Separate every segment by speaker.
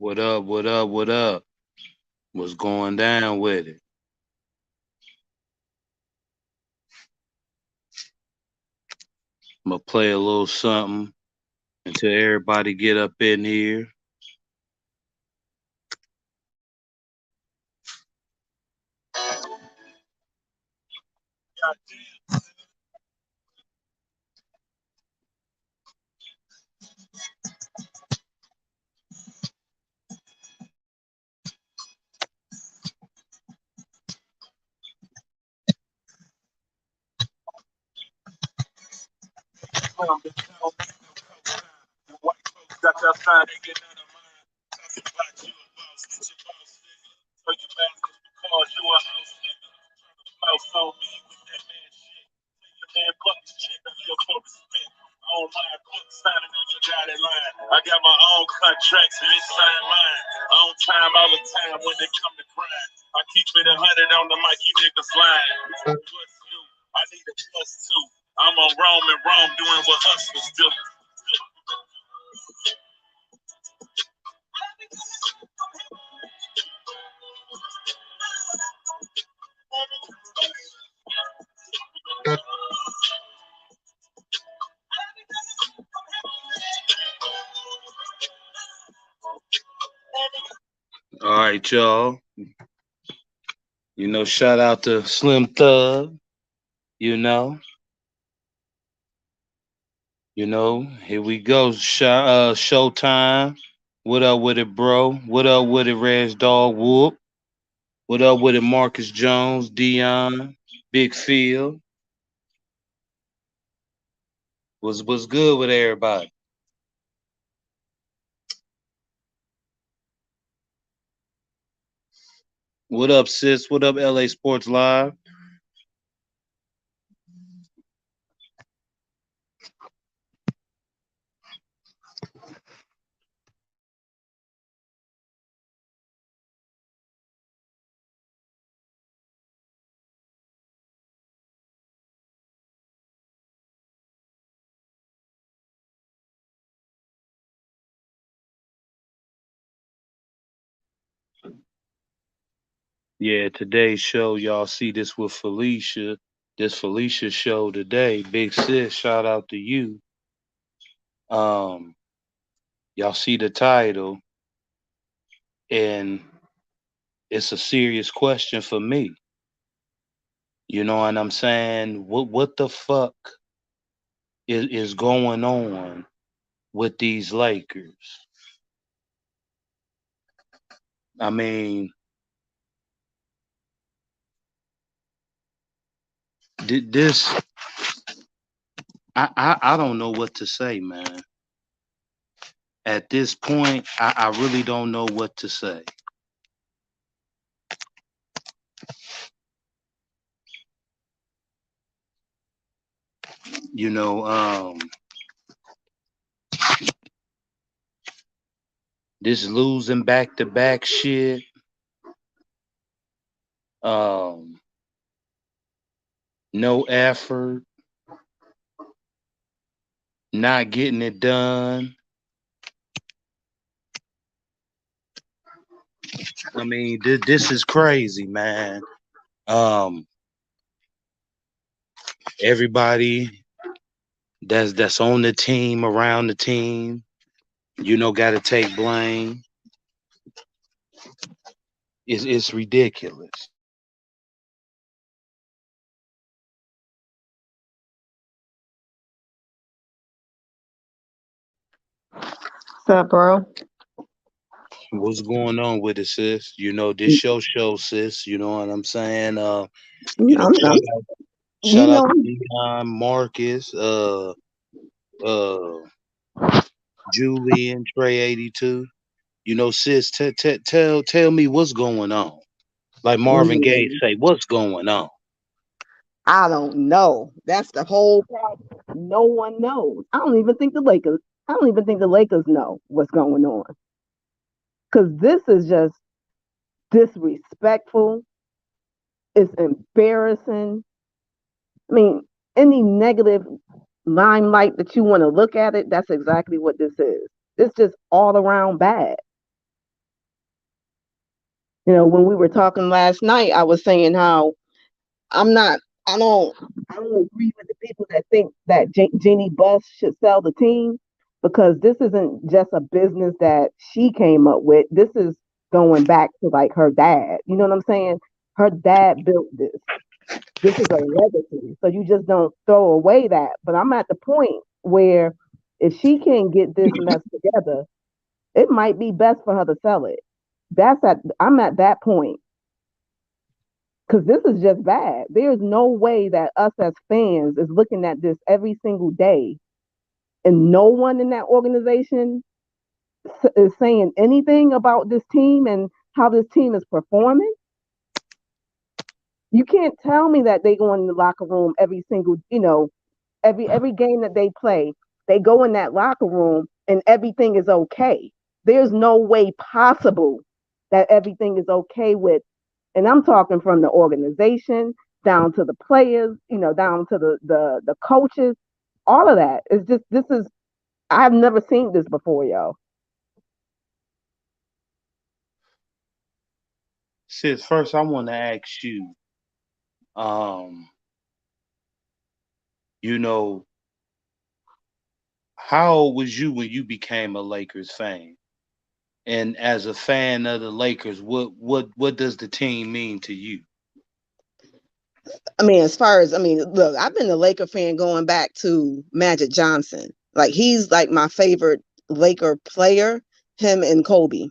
Speaker 1: What up? What up? What up? What's going down with it? I'm gonna play a little something until everybody get up in here. I got my own contracts and it's signed mine. On time, all the time when they come to grind. I keep it 100 on the mic, you niggas lying. What's new? I need a plus two. I'm on Rome and Rome doing what hustlers do. All right, y'all. Shout out to Slim Thug. You know, here we go. Showtime. What up with it, bro? What up with it, Reg Dog Whoop? What up with it, Marcus Jones, Dion, Big Phil? What's good with everybody? What up, sis? What up, LA Sports Live? Yeah, today's show, y'all see this with Felicia. This Felicia show today. Big sis, shout out to you. Um, y'all see the title, and it's a serious question for me. You know what I'm saying? What the fuck is going on with these Lakers? I mean, this I don't know what to say, man. At this point, I really don't know what to say. You know, this losing back to back shit. Um, no effort, not getting it done. I mean, this is crazy, man. Um, everybody that's on the team, around the team, got to take blame. It's ridiculous.
Speaker 2: What's up, bro?
Speaker 1: What's going on with it, sis? This show, sis. You know what I'm saying?
Speaker 2: Mm, I'm, you
Speaker 1: Shout out
Speaker 2: know,
Speaker 1: to Dion, Marcus, uh, Julian, Trey 82. Sis, tell me what's going on. Like Marvin Gaye
Speaker 2: mm,
Speaker 1: say, what's going on?
Speaker 2: I don't know. That's the whole problem. No one knows. I don't even think the Lakers. I don't even think the Lakers know what's going on because this is just disrespectful. It's embarrassing. I mean, any negative limelight that you want to look at it, that's exactly what this is. It's just all around bad. When we were talking last night, I was saying how I'm not, I don't, I don't agree with the people that think that Jeannie Buss should sell the team, because this isn't just a business that she came up with. This is going back to like her dad. You know what I'm saying? Her dad built this. This is a legacy. So you just don't throw away that. But I'm at the point where if she can't get this mess together, it might be best for her to sell it. I'm at that point, because this is just bad. There's no way that us as fans is looking at this every single day, and no one in that organization is saying anything about this team and how this team is performing. You can't tell me that they go in the locker room every single, every game that they play, they go in that locker room and everything is okay. There's no way possible that everything is okay with, and I'm talking from the organization down to the players, down to the coaches, all of that. It's just, this is, I've never seen this before, yo.
Speaker 1: Sis, first I want to ask you, um, you know, how old was you when you became a Lakers fan? And as a fan of the Lakers, what does the team mean to you?
Speaker 2: I mean, as far as, I mean, look, I've been a Laker fan going back to Magic Johnson. Like, he's like my favorite Laker player, him and Kobe.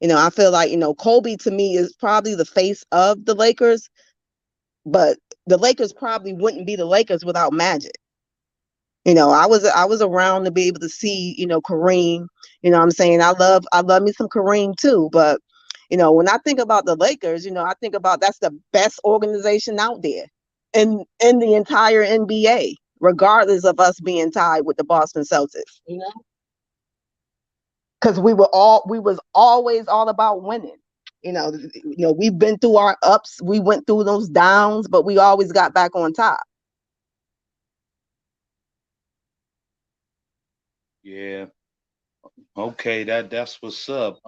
Speaker 2: I feel like, Kobe to me is probably the face of the Lakers, but the Lakers probably wouldn't be the Lakers without Magic. I was around to be able to see, Kareem. What I'm saying, I love me some Kareem too, but when I think about the Lakers, I think about that's the best organization out there in the entire NBA, regardless of us being tied with the Boston Celtics. Because we was always all about winning. We've been through our ups, we went through those downs, but we always got back on top.
Speaker 1: Yeah, okay, that's what's up.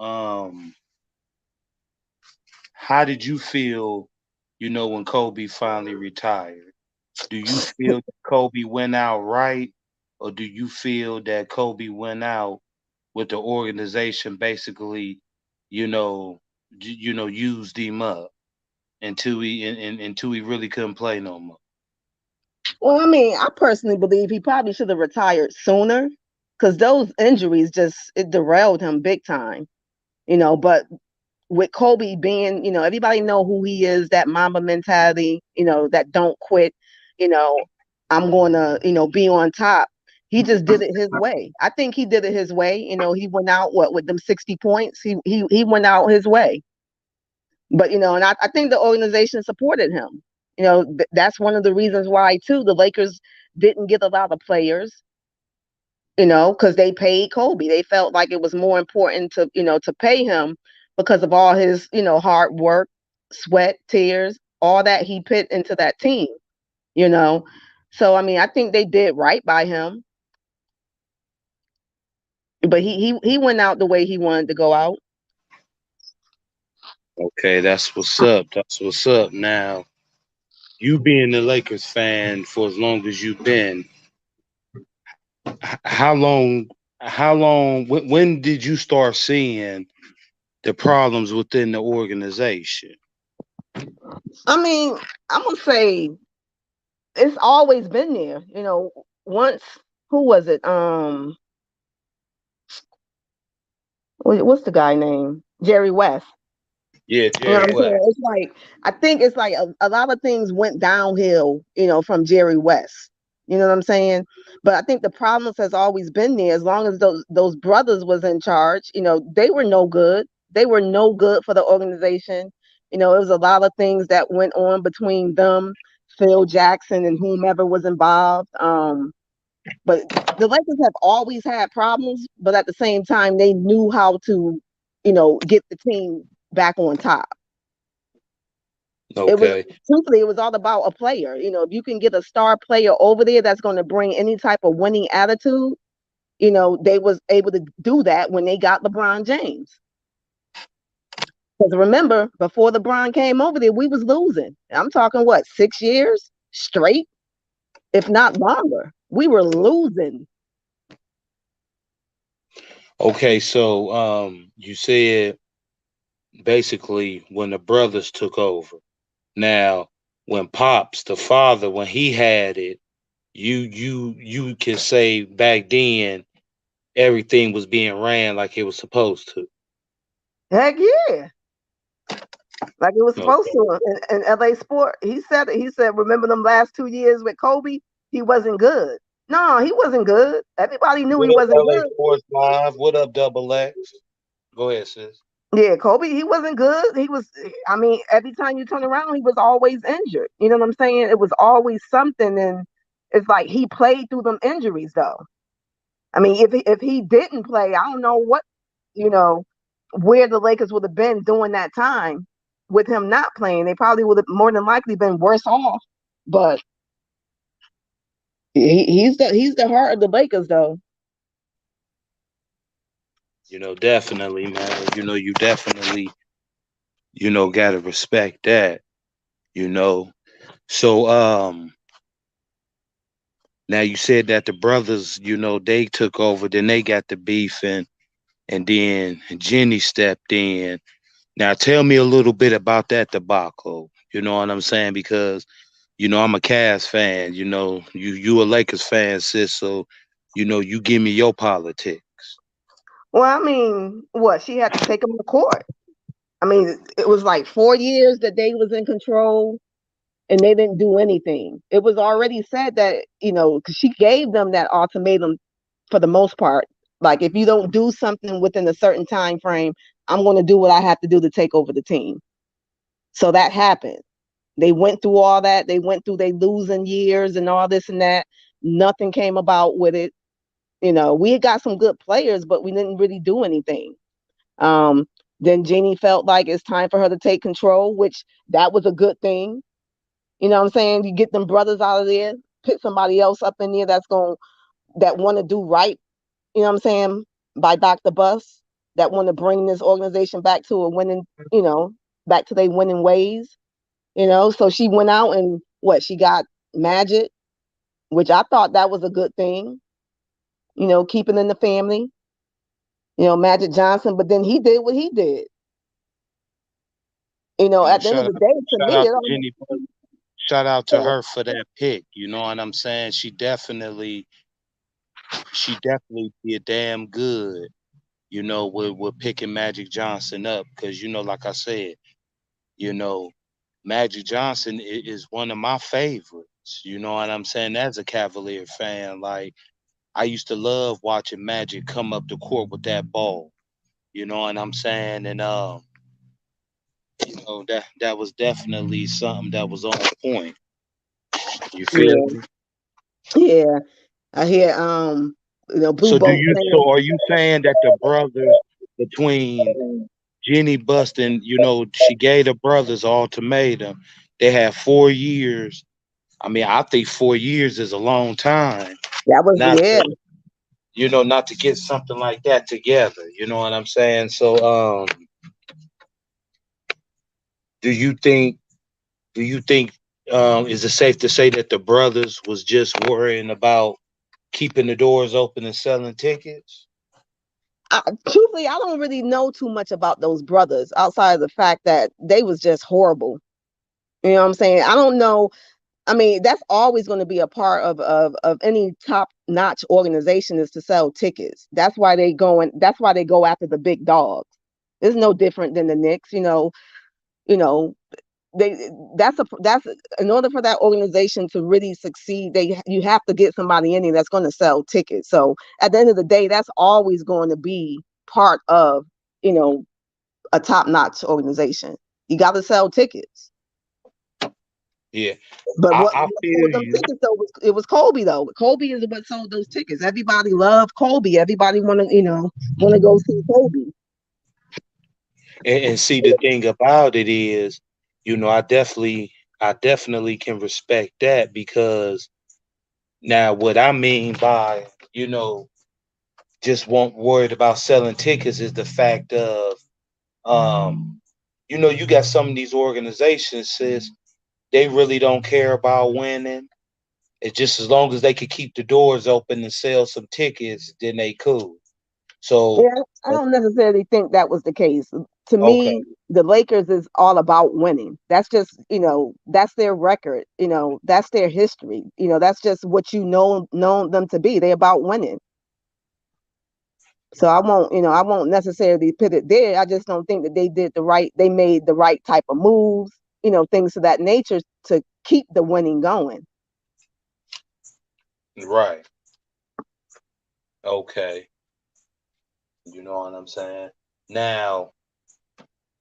Speaker 1: How did you feel, when Kobe finally retired? Do you feel that Kobe went out right, or do you feel that Kobe went out with the organization basically, you know, used him up until he really couldn't play no more?
Speaker 2: Well, I mean, I personally believe he probably should have retired sooner, because those injuries just, it derailed him big time. But with Kobe being, everybody know who he is, that Mamba mentality, that don't quit, you know, I'm going to, be on top. He just did it his way. I think he did it his way. He went out with them 60 points. He went out his way. But and I think the organization supported him. That's one of the reasons why too the Lakers didn't get a lot of players. Because they paid Kobe. They felt like it was more important to pay him because of all his hard work, sweat, tears, all that he put into that team. You know, so I mean, I think they did right by him. But he went out the way he wanted to go out.
Speaker 1: Okay, that's what's up. That's what's up. Now, you being a Lakers fan for as long as you've been, how long, when did you start seeing the problems within the organization?
Speaker 2: I mean, I'm gonna say it's always been there. Once, who was it? What's the guy name? Jerry West.
Speaker 1: Yeah,
Speaker 2: You know
Speaker 1: Jerry
Speaker 2: what I'm saying?
Speaker 1: West.
Speaker 2: It's like, I think it's like a lot of things went downhill, from Jerry West. You know what I'm saying? But I think the problems has always been there. As long as those brothers was in charge, they were no good. They were no good for the organization. It was a lot of things that went on between them, Phil Jackson, and whomever was involved. But the Lakers have always had problems, but at the same time, they knew how to, get the team back on top. It was,
Speaker 1: Okay.
Speaker 2: truthfully, it was all about a player. If you can get a star player over there that's going to bring any type of winning attitude, they was able to do that when they got LeBron James. Because remember, before LeBron came over there, we was losing. I'm talking what, 6 years straight, if not longer. We were losing.
Speaker 1: Okay, so you said basically when the brothers took over. Now, when Pops, the father, when he had it, you can say back then everything was being ran like it was supposed to.
Speaker 2: Heck yeah, like it was supposed
Speaker 1: Okay.
Speaker 2: to. In LA Sport, he said it. He said, remember them last 2 years with Kobe? He wasn't good. No, he wasn't good. Everybody knew
Speaker 1: What
Speaker 2: he
Speaker 1: up,
Speaker 2: wasn't
Speaker 1: LA
Speaker 2: good.
Speaker 1: Sports Live? What up, Double X? Go ahead, sis.
Speaker 2: Yeah, Kobe, he wasn't good. He was, I mean, every time you turn around, he was always injured. You know what I'm saying? It was always something. And it's like he played through them injuries, though. I mean, if he didn't play, I don't know what, you know, where the Lakers would have been during that time with him not playing. They probably would have more than likely been worse off. But he's the heart of the Lakers, though.
Speaker 1: Definitely, man. You definitely, gotta respect that, you know. So now you said that the brothers, they took over, then they got the beef and then Jenny stepped in. Now tell me a little bit about that debacle. You know what I'm saying? Because, I'm a Cavs fan, you a Lakers fan, sis, so you give me your politics.
Speaker 2: Well, I mean, what she had to take him to court. I mean, it was like 4 years that they was in control and they didn't do anything. It was already said that, because she gave them that ultimatum for the most part. Like, if you don't do something within a certain time frame, I'm going to do what I have to do to take over the team. So that happened. They went through all that. They went through they losing years and all this and that. Nothing came about with it. We had got some good players, but we didn't really do anything. Um, then Jeannie felt like it's time for her to take control, which that was a good thing. You know what I'm saying? You get them brothers out of there, put somebody else up in there that want to do right. You know what I'm saying? By Dr. Bus, that want to bring this organization back to a winning, you know, back to their winning ways. So she went out and what she got Magic, which I thought that was a good thing. Keeping in the family. Magic Johnson, but then he did what he did. At the end of
Speaker 1: Shout
Speaker 2: the
Speaker 1: out,
Speaker 2: day, to
Speaker 1: shout
Speaker 2: me,
Speaker 1: out
Speaker 2: it
Speaker 1: to
Speaker 2: don't.
Speaker 1: Jenny. Shout out to her for that pick. You know what I'm saying? She definitely did damn good. With picking Magic Johnson up because like I said, you know, Magic Johnson is one of my favorites. You know what I'm saying? As a Cavalier fan, like I used to love watching Magic come up the court with that ball. You know what I'm saying? And that was definitely something that was on point. You feel
Speaker 2: Yeah,
Speaker 1: me?
Speaker 2: yeah. I hear Blue
Speaker 1: So do
Speaker 2: Boat
Speaker 1: you
Speaker 2: saying,
Speaker 1: so are you saying that the brothers between Jenny Bustin, she gave the brothers ultimatum. They had 4 years. I mean, I think 4 years is a long time
Speaker 2: that was,
Speaker 1: not
Speaker 2: yeah.
Speaker 1: to, not to get something like that together. You know what I'm saying? So, do you think, do you think, is it safe to say that the brothers was just worrying about keeping the doors open and selling tickets?
Speaker 2: Truthfully, I don't really know too much about those brothers outside of the fact that they was just horrible. You know what I'm saying? I don't know. I mean, that's always going to be a part of any top notch organization is to sell tickets. That's why they go after the big dogs. It's no different than the Knicks. You know, they that's in order for that organization to really succeed, you have to get somebody in there that's going to sell tickets. So at the end of the day, that's always going to be part of you know a top notch organization. You got to sell tickets.
Speaker 1: Yeah,
Speaker 2: But what
Speaker 1: I
Speaker 2: sold
Speaker 1: feel
Speaker 2: them
Speaker 1: you.
Speaker 2: tickets though it was Kobe though. Kobe is what sold those tickets. Everybody loved Kobe. Everybody want to go see Kobe.
Speaker 1: And see, the thing about it is, I definitely can respect that because now what I mean by, just won't worried about selling tickets is the fact of, um, you got some of these organizations says they really don't care about winning. It's just as long as they could keep the doors open and sell some tickets, then they cool. So
Speaker 2: Yeah, I don't necessarily think that was the case. To
Speaker 1: okay,
Speaker 2: me, the Lakers is all about winning. That's just, that's their record. That's their history. That's just what known them to be. They're about winning. So I won't necessarily put it there. I just don't think that they made the right type of moves, things of that nature to keep the winning going.
Speaker 1: right, okay, you know what I'm saying. Now,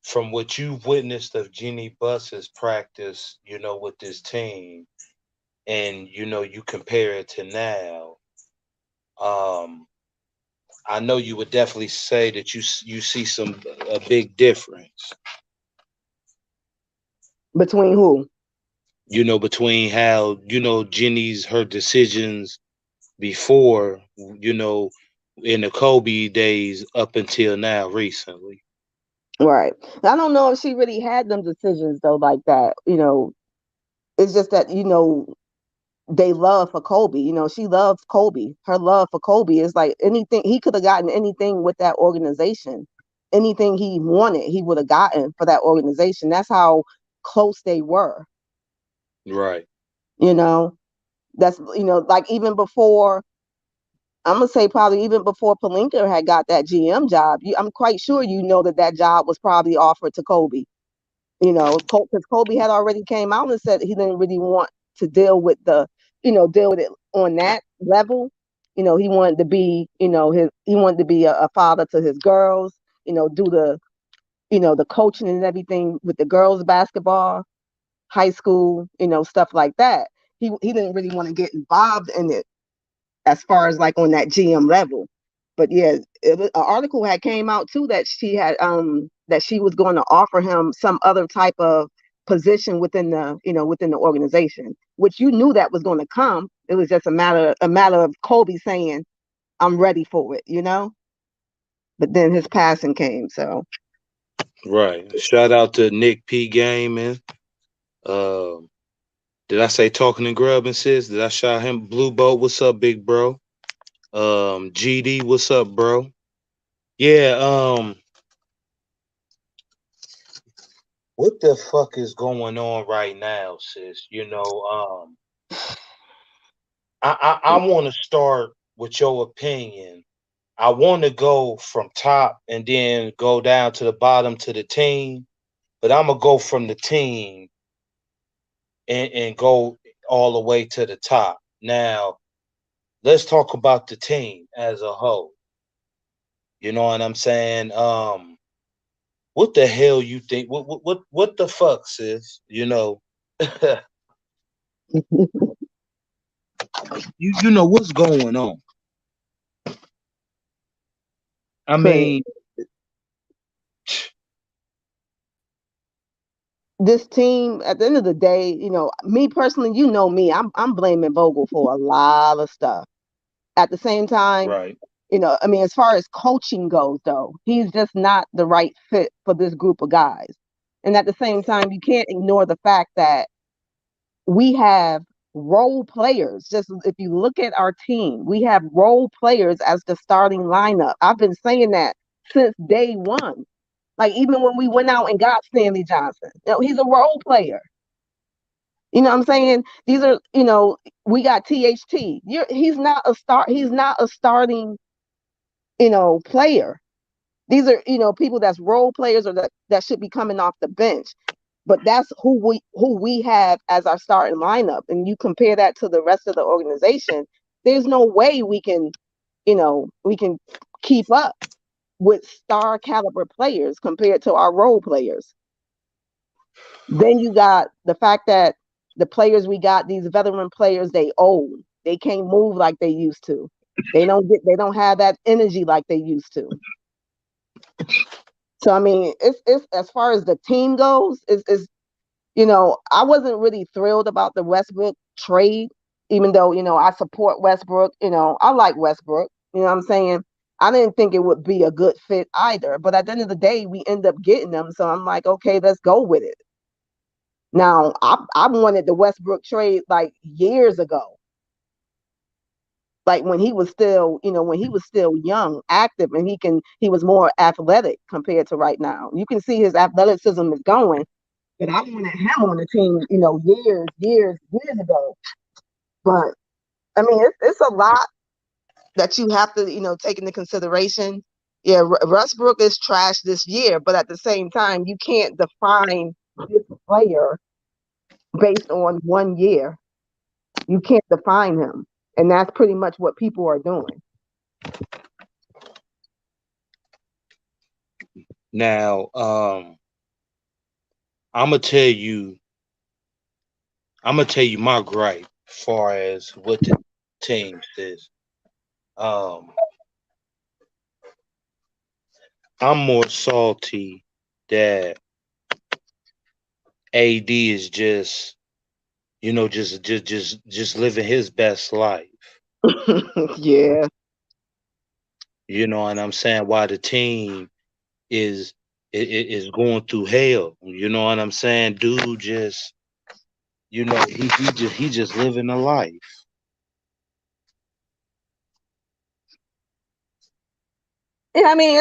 Speaker 1: from what you've witnessed of Jeannie Buss's practice, with this team, and you compare it to now, um, I know you would definitely say that you see a big difference.
Speaker 2: Between who?
Speaker 1: Between how Jenny's her decisions before, in the Kobe days up until now recently.
Speaker 2: Right. I don't know if she really had them decisions though like that. It's just that, they love for Kobe. She loves Kobe. Her love for Kobe is like anything he could have gotten anything with that organization. Anything he wanted, he would have gotten for that organization. That's how close they were.
Speaker 1: Right.
Speaker 2: You know, that's like even before. I'm gonna say probably even before Palinka had got that GM job. I'm quite sure that job was probably offered to Kobe. Because Kobe had already came out and said he didn't really want to deal with it on that level. He wanted to be, he wanted to be a father to his girls. Do the coaching and everything with the girls basketball, high school, stuff like that. He didn't really want to get involved in it as far as like on that GM level. But yeah, an article had came out too that she was going to offer him some other type of position within the organization, which you knew that was going to come. It was just a matter of Kobe saying, "I'm ready for it." But then his passing came, so
Speaker 1: Right. Shout out to Nick P Gaming. Um, did I say talking and grubbing, sis? Did I shout him? Blue Boat, what's up, big bro? GD, what's up, bro? Yeah. What the fuck is going on right now, sis? I want to start with your opinion. I want to go from top and then go down to the bottom to the team, but I'm gonna go from the team and go all the way to the top. Now, let's talk about the team as a whole. You know what I'm saying? What the hell you think? What the fuck, sis? you know what's going on. I
Speaker 2: for
Speaker 1: mean,
Speaker 2: this team, at the end of the day, me personally, me, I'm blaming Vogel for a lot of stuff. At the same time,
Speaker 1: right,
Speaker 2: I mean, as far as coaching goes, though, he's just not the right fit for this group of guys. And at the same time, you can't ignore the fact that we have role players. Just if you look at our team, we have role players as the starting lineup. I've been saying that since day one. Like even when we went out and got Stanley Johnson, he's a role player. You know what I'm saying? These are, we got THT. He's not a start. He's not a starting, player. These are, people that's role players or that should be coming off the bench. But that's who we have as our starting lineup. And you compare that to the rest of the organization, there's no way we can keep up with star caliber players compared to our role players. Then you got the fact that the players we got, these veteran players, they old. They can't move like they used to. They don't have that energy like they used to. So I mean, it's as far as the team goes, I wasn't really thrilled about the Westbrook trade, even though, I support Westbrook. I like Westbrook. You know what I'm saying? I didn't think it would be a good fit either. But at the end of the day, we end up getting them. So I'm like, okay, let's go with it. Now, I wanted the Westbrook trade like years ago, like when he was still, when he was still young, active, and he was more athletic compared to right now. You can see his athleticism is going, but I wanted him on the team, years ago. But I mean, it's a lot that you have to, take into consideration. Yeah, Westbrook is trash this year, but at the same time, you can't define this player based on 1 year. You can't define him, and that's pretty much what people are doing.
Speaker 1: Now, I'm gonna tell you, I'm gonna tell you my gripe, far as what the team says. Um, I'm more salty that AD is just, just living his best life.
Speaker 2: Yeah.
Speaker 1: You know what I'm saying? While the team is is going through hell. You know what I'm saying? Dude just, he just living a life.
Speaker 2: Yeah, I mean,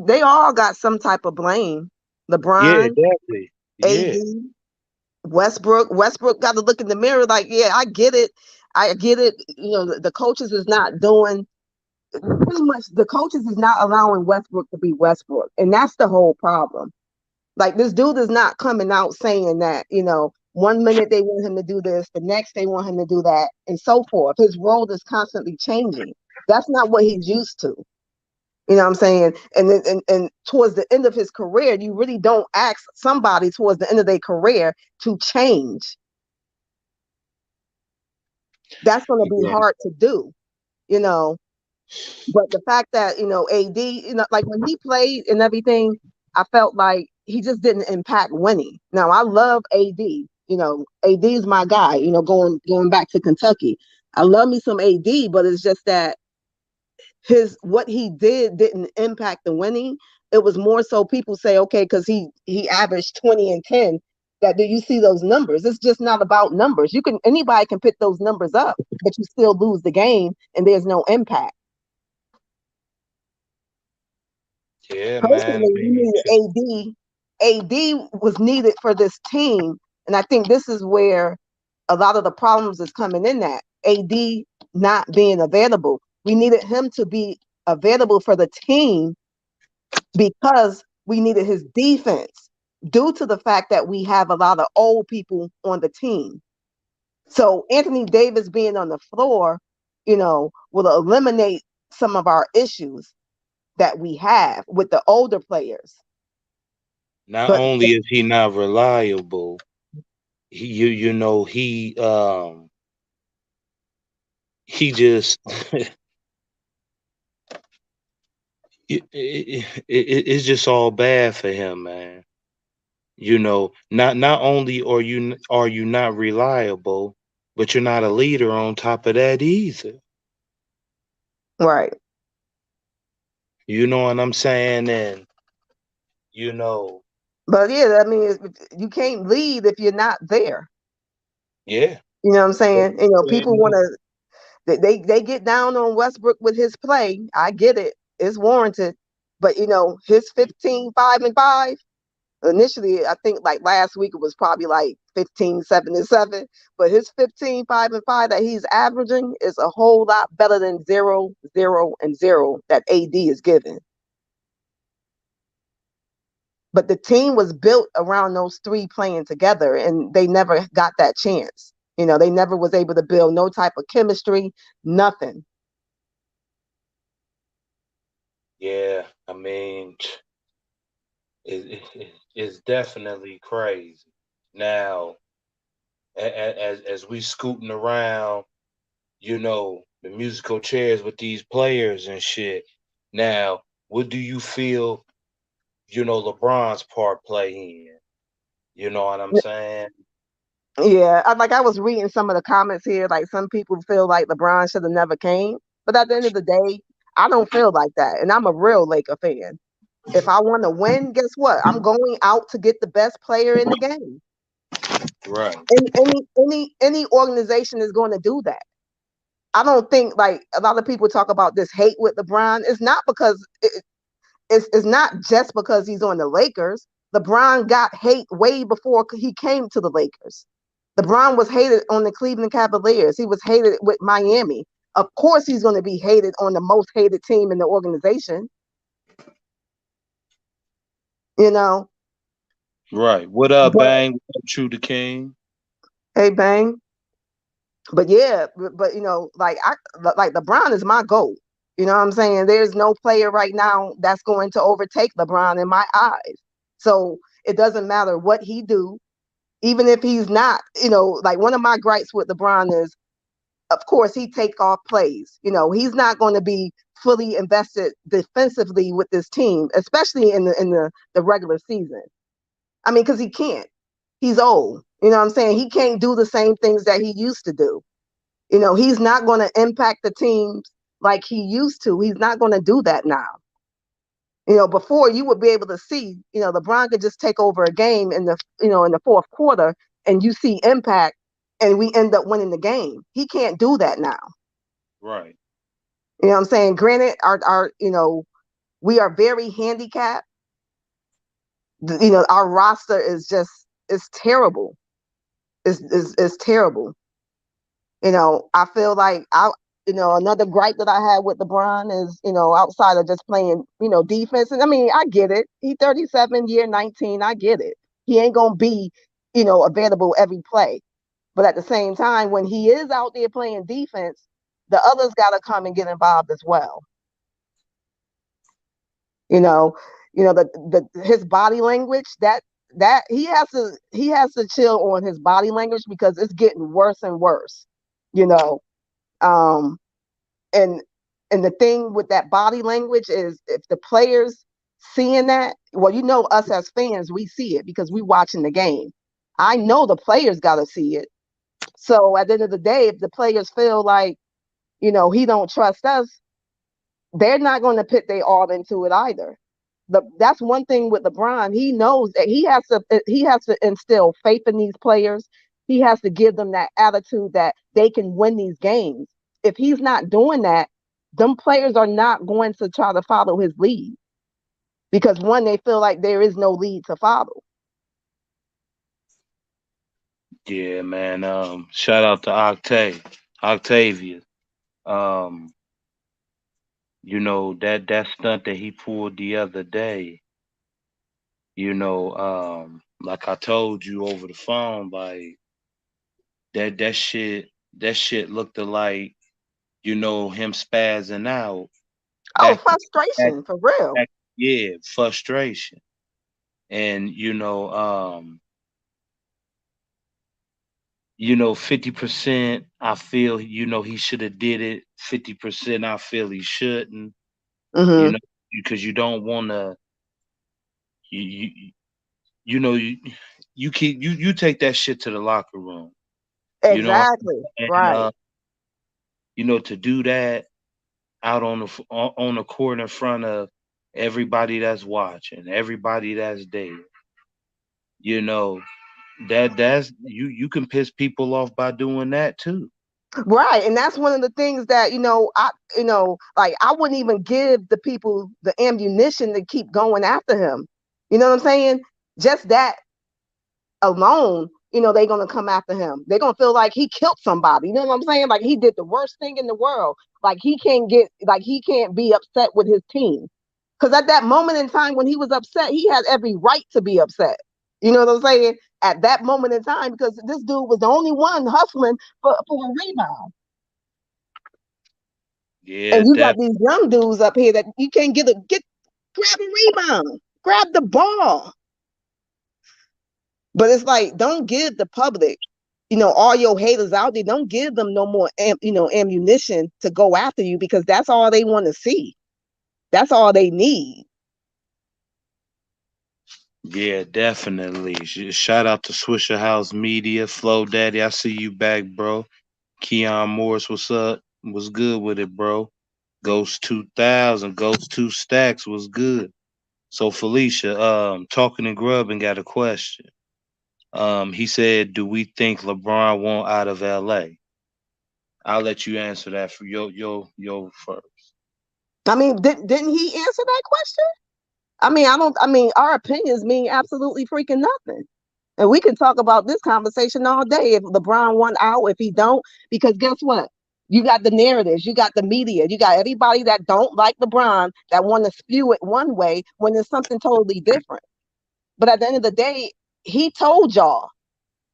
Speaker 2: they all got some type of blame.
Speaker 1: Yeah,
Speaker 2: LeBron,
Speaker 1: definitely. Yeah.
Speaker 2: AD, Westbrook. Westbrook got to look in the mirror like, yeah, I get it. I get it. The coaches is not doing pretty much. The coaches is not allowing Westbrook to be Westbrook, and that's the whole problem. Like this dude is not coming out saying that. 1 minute they want him to do this, the next they want him to do that, and so forth. His role is constantly changing. That's not what he's used to. You know what I'm saying? And then and towards the end of his career, you really don't ask somebody towards the end of their career to change. That's going to be
Speaker 1: Yeah.
Speaker 2: hard to do, you know. But the fact that, AD, like when he played and everything, I felt like he just didn't impact winning. Now I love AD. AD is my guy, going back to Kentucky. I love me some AD, but it's just that his what he did didn't impact the winning. It was more so people say, okay, because he averaged 20 and 10. That do you see those numbers? It's just not about numbers. Anybody can pick those numbers up, but you still lose the game and there's no impact.
Speaker 1: Yeah, man. I
Speaker 2: Personally, we
Speaker 1: mean,
Speaker 2: needed AD. AD was needed for this team, and I think this is where a lot of the problems is coming in. That AD not being available, we needed him to be available for the team because we needed his defense due to the fact that we have a lot of old people on the team. So Anthony Davis being on the floor, will eliminate some of our issues that we have with the older players.
Speaker 1: not
Speaker 2: But
Speaker 1: only is he not reliable, he just it's just all bad for him, man. Not only are you not reliable, but you're not a leader on top of that either.
Speaker 2: right.
Speaker 1: You know what I'm saying? And you know,
Speaker 2: But yeah, I mean, you can't lead if you're not there.
Speaker 1: yeah.
Speaker 2: You know what I'm
Speaker 1: But-
Speaker 2: saying? People want to they get down on Westbrook with his play. I get it. It's warranted. But his 15, 5 and 5, initially, I think like last week it was probably like 15, 7 and 7. But his 15, 5 and 5 that he's averaging is a whole lot better than 0, 0 and 0 that AD is giving. But the team was built around those three playing together, and they never got that chance. They never was able to build no type of chemistry, nothing.
Speaker 1: Yeah, I mean, it's definitely crazy. Now, as we scooting around, the musical chairs with these players and shit. Now, what do you feel, LeBron's part play in? You know what I'm saying?
Speaker 2: Yeah, I was reading some of the comments here. Like some people feel like LeBron should have never came, but at the end of the day, I don't feel like that. And I'm a real Laker fan. If I want to win, guess what? I'm going out to get the best player in the game.
Speaker 1: Right.
Speaker 2: And any organization is going to do that. I don't think like a lot of people talk about this hate with LeBron. It's not because it's not just because he's on the Lakers. LeBron got hate way before he came to the Lakers. LeBron was hated on the Cleveland Cavaliers. He was hated with Miami. Of course, he's going to be hated on the most hated team in the organization. You know,
Speaker 1: Right. What up,
Speaker 2: but
Speaker 1: Bang? What up, True the King?
Speaker 2: hey, bang. But yeah, but like LeBron is my goal. You know what I'm saying? There's no player right now that's going to overtake LeBron in my eyes. So it doesn't matter what he do, even if he's not. Like one of my gripes with LeBron is, of course, he take off plays. He's not going to be fully invested defensively with this team, especially in the regular season. I mean, because he can't. He's old. You know what I'm saying? He can't do the same things that he used to do. He's not going to impact the teams like he used to. He's not going to do that now. Before you would be able to see, LeBron could just take over a game in the fourth quarter and you see impact and we end up winning the game. He can't do that now.
Speaker 1: Right.
Speaker 2: You know what I'm saying? Granted, we are very handicapped. Our roster is just, it's terrible. It's terrible. I feel like another gripe that I had with LeBron is, outside of just playing, defense. And I mean, I get it. He 37, year 19. I get it. He ain't gonna be, available every play. But at the same time, when he is out there playing defense, the others gotta come and get involved as well. You know, his body language, that he has to chill on his body language because it's getting worse and worse. You know, um, and and the thing with that body language is if the players seeing that, well, us as fans, we see it because we watching the game. I know the players got to see it. So at the end of the day, if the players feel like he don't trust us, they're not going to put their all into it either. That's one thing with LeBron. He knows that he has to instill faith in these players. He has to give them that attitude that they can win these games. If he's not doing that, them players are not going to try to follow his lead because one, they feel like there is no lead to follow.
Speaker 1: Yeah, man. Shout out to Octavia. Um, that stunt that he pulled the other day, like I told you over the phone, like that shit looked like, him spazzing out
Speaker 2: Oh,
Speaker 1: back back
Speaker 2: frustration for real.
Speaker 1: back yeah, frustration. And 50% I feel, he should have did it. 50% I feel he shouldn't, you
Speaker 2: Hmm.
Speaker 1: know, because you don't wanna you you you know you take that shit to the locker room. You know what I'm
Speaker 2: Exactly.
Speaker 1: saying? And
Speaker 2: Right.
Speaker 1: to do that out on the court in front of everybody that's watching, everybody that's there, you know, that's you can piss people off by doing that too.
Speaker 2: Right. And that's one of the things that, like I wouldn't even give the people the ammunition to keep going after him. You know what I'm saying? Just that alone, they're gonna come after him. They're gonna feel like he killed somebody. You know what I'm saying? Like he did the worst thing in the world. Like he can't be upset with his team. Because at that moment in time when he was upset, he had every right to be upset. You know what I'm saying? At that moment in time, because this dude was the only one hustling for a rebound.
Speaker 1: Yeah,
Speaker 2: And you got these young dudes up here that you can't grab a rebound, grab the ball. But it's like, don't give the public, all your haters out there, don't give them no more, ammunition to go after you because that's all they want to see. That's all they need.
Speaker 1: yeah, definitely. Shout out to Swisher House Media, Flow Daddy. I see you back, bro. Keon Morris, what's up? What's good with it, bro? Ghost 2000, Ghost 2 Stacks was good. So Felicia, talking and grubbing got a question. He said, "Do we think LeBron won't out of LA?" I'll let you answer that for your first.
Speaker 2: I mean, didn't he answer that question? I mean, I don't. I mean, our opinions mean absolutely freaking nothing. And we can talk about this conversation all day. If LeBron won out, if he don't, because guess what? You got the narratives, you got the media, you got everybody that don't like LeBron that want to spew it one way when it's something totally different. But at the end of the day, he told y'all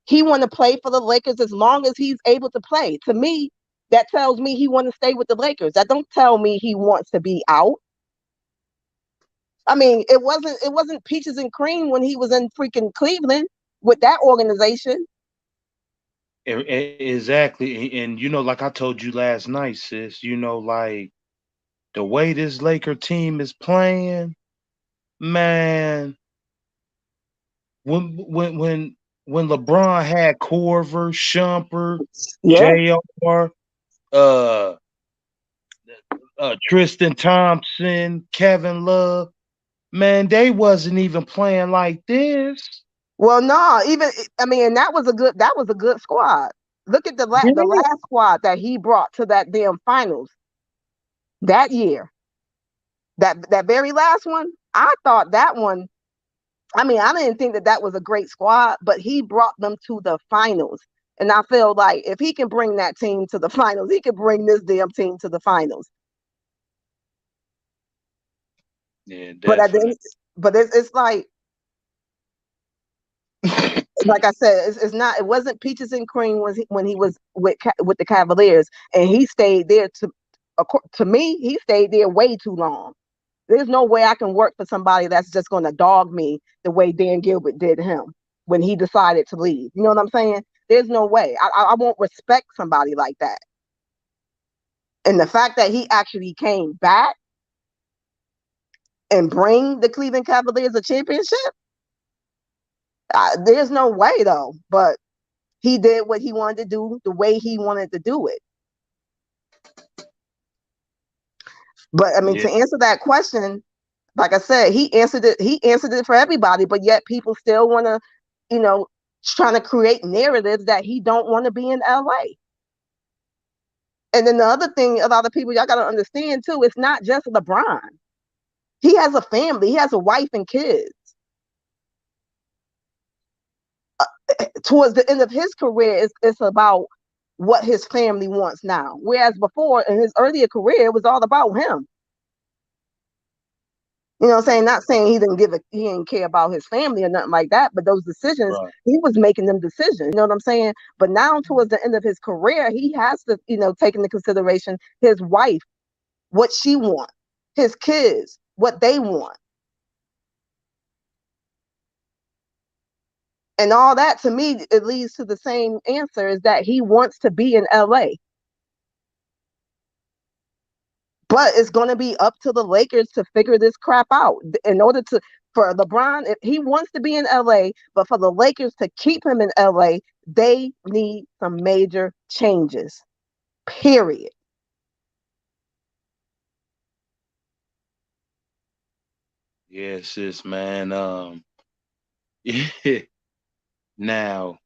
Speaker 2: he want to play for the Lakers as long as he's able to play. To me, that tells me he want to stay with the Lakers. That don't tell me he wants to be out. I mean, it wasn't peaches and cream when he was in freaking Cleveland with that organization.
Speaker 1: Exactly, and like I told you last night, sis. Like the way this Laker team is playing, man. When LeBron had Corver, Shumpert,
Speaker 2: Yeah.
Speaker 1: Jr., uh, Tristan Thompson, Kevin Love, man, they wasn't even playing like this.
Speaker 2: Well, no, even I mean, and that was a good squad. Look at the
Speaker 1: Yeah.
Speaker 2: last squad that he brought to that damn finals that year. That very last one, I thought that one. I mean, I didn't think that that was a great squad, but he brought them to the finals. And I feel like if he can bring that team to the finals, he can bring this damn team to the finals.
Speaker 1: Yeah,
Speaker 2: But at the
Speaker 1: definitely.
Speaker 2: end, but it's like I said, it's not. It wasn't peaches and cream when he was with the Cavaliers, and he stayed there to me. He stayed there way too long. There's no way I can work for somebody that's just going to dog me the way Dan Gilbert did him when he decided to leave. You know what I'm saying? There's no way. I won't respect somebody like that. And the fact that he actually came back and bring the Cleveland Cavaliers a championship, there's no way though. But he did what he wanted to do the way he wanted to do it. But I mean,
Speaker 1: Yeah,
Speaker 2: to answer that question, like I said, he answered it. He answered it for everybody, but yet people still want to, you know, trying to create narratives that he don't want to be in LA. And then the other thing, a lot of people y'all got to understand too, it's not just LeBron. He has a family. He has a wife and kids. Towards the end of his career, it's about what his family wants now. Whereas before, in his earlier career, it was all about him. You know what I'm saying? Not saying he didn't care about his family or nothing like that, but those decisions,
Speaker 1: right.
Speaker 2: he was making them decisions. You know what I'm saying? But now towards the end of his career, he has to, take into consideration his wife, what she wants, his kids, what they want. And all that to me, it leads to the same answer is that he wants to be in LA. But it's going to be up to the Lakers to figure this crap out. In order to for LeBron, if he wants to be in LA, but for the Lakers to keep him in LA, they need some major changes. Period.
Speaker 1: Yes, sis, man. Yeah. Now,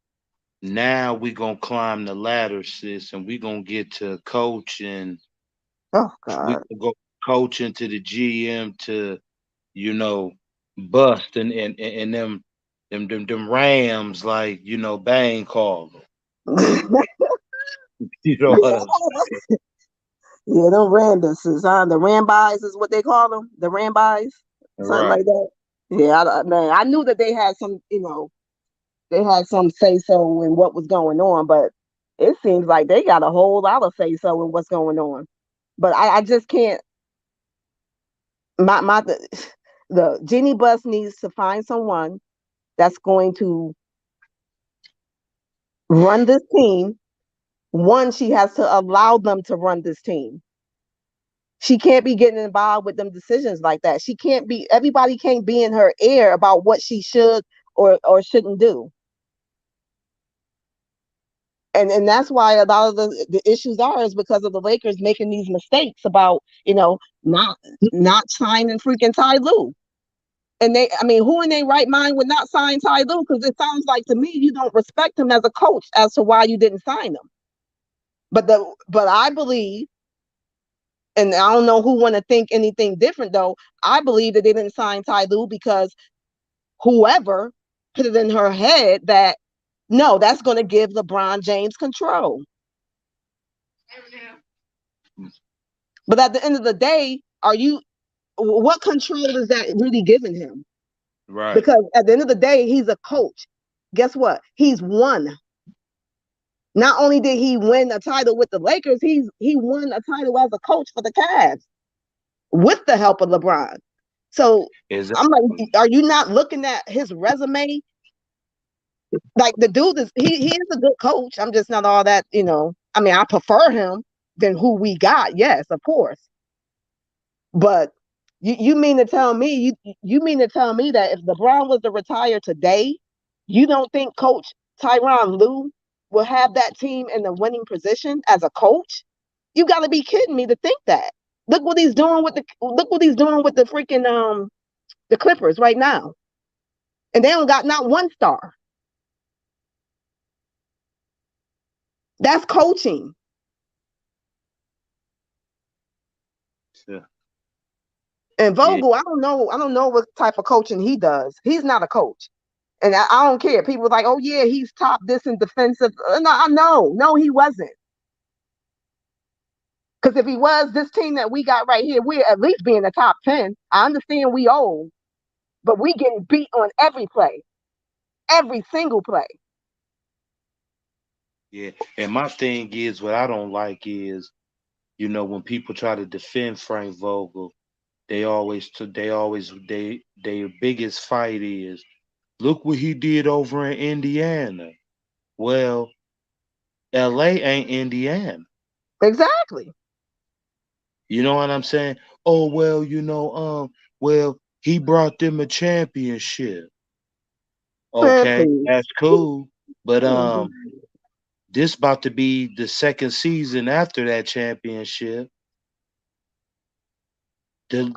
Speaker 1: now we gonna climb the ladder, sis, and we gonna get to coaching.
Speaker 2: Oh
Speaker 1: We
Speaker 2: God.
Speaker 1: gonna go coaching to the GM to you know bust and them Rams like Bang called them. You know what I'm saying?
Speaker 2: Yeah, them Rambuses, huh? The Rambis is what they call them. The Rambis, something like
Speaker 1: Right.
Speaker 2: that. Yeah, man, I knew that they had some, they had some say so in what was going on, but it seems like they got a whole lot of say so in what's going on. But I just can't. My the Genie Bus needs to find someone that's going to run this team. One, she has to allow them to run this team. She can't be getting involved with them decisions like that. She can't be. Everybody can't be in her ear about what she should or shouldn't do. And that's why a lot of the issues are is because of the Lakers making these mistakes about, not signing freaking Ty Lue. And I mean, who in their right mind would not sign Ty Lue? Because it sounds like to me you don't respect him as a coach as to why you didn't sign him. But I believe, and I don't know who want to think anything different though. I believe that they didn't sign Ty Lue because whoever put it in her head that no, that's going to give LeBron James control. But at the end of the day, what control is that really giving him?
Speaker 1: Right.
Speaker 2: Because at the end of the day, he's a coach. Guess what? He's won. Not only did he win a title with the Lakers, he won a title as a coach for the Cavs with the help of LeBron. So I'm like, are you not looking at his resume? Like the dude he is a good coach. I'm just not all that, I mean, I prefer him than who we got. Yes, of course. But you mean to tell me you mean to tell me that if LeBron was to retire today, you don't think Coach Tyronn Lue will have that team in the winning position as a coach? You got to be kidding me to think that. Look what he's doing with the freaking the Clippers right now, and they don't got not one star. That's coaching.
Speaker 1: Yeah.
Speaker 2: And Vogel, yeah. I don't know what type of coaching he does. He's not a coach. And I don't care. People are like, oh yeah, he's top this in defensive. No, he wasn't. Because if he was, this team that we got right here, we're at least be in the top 10. I understand we old, but we getting beat on every play. Every single play.
Speaker 1: Yeah. And my thing is, what I don't like is, when people try to defend Frank Vogel, their biggest fight is, look what he did over in Indiana. Well, LA ain't Indiana.
Speaker 2: Exactly.
Speaker 1: You know what I'm saying? Oh well, well, he brought them a championship. Okay, that's cool. But this about to be the second season after that championship. The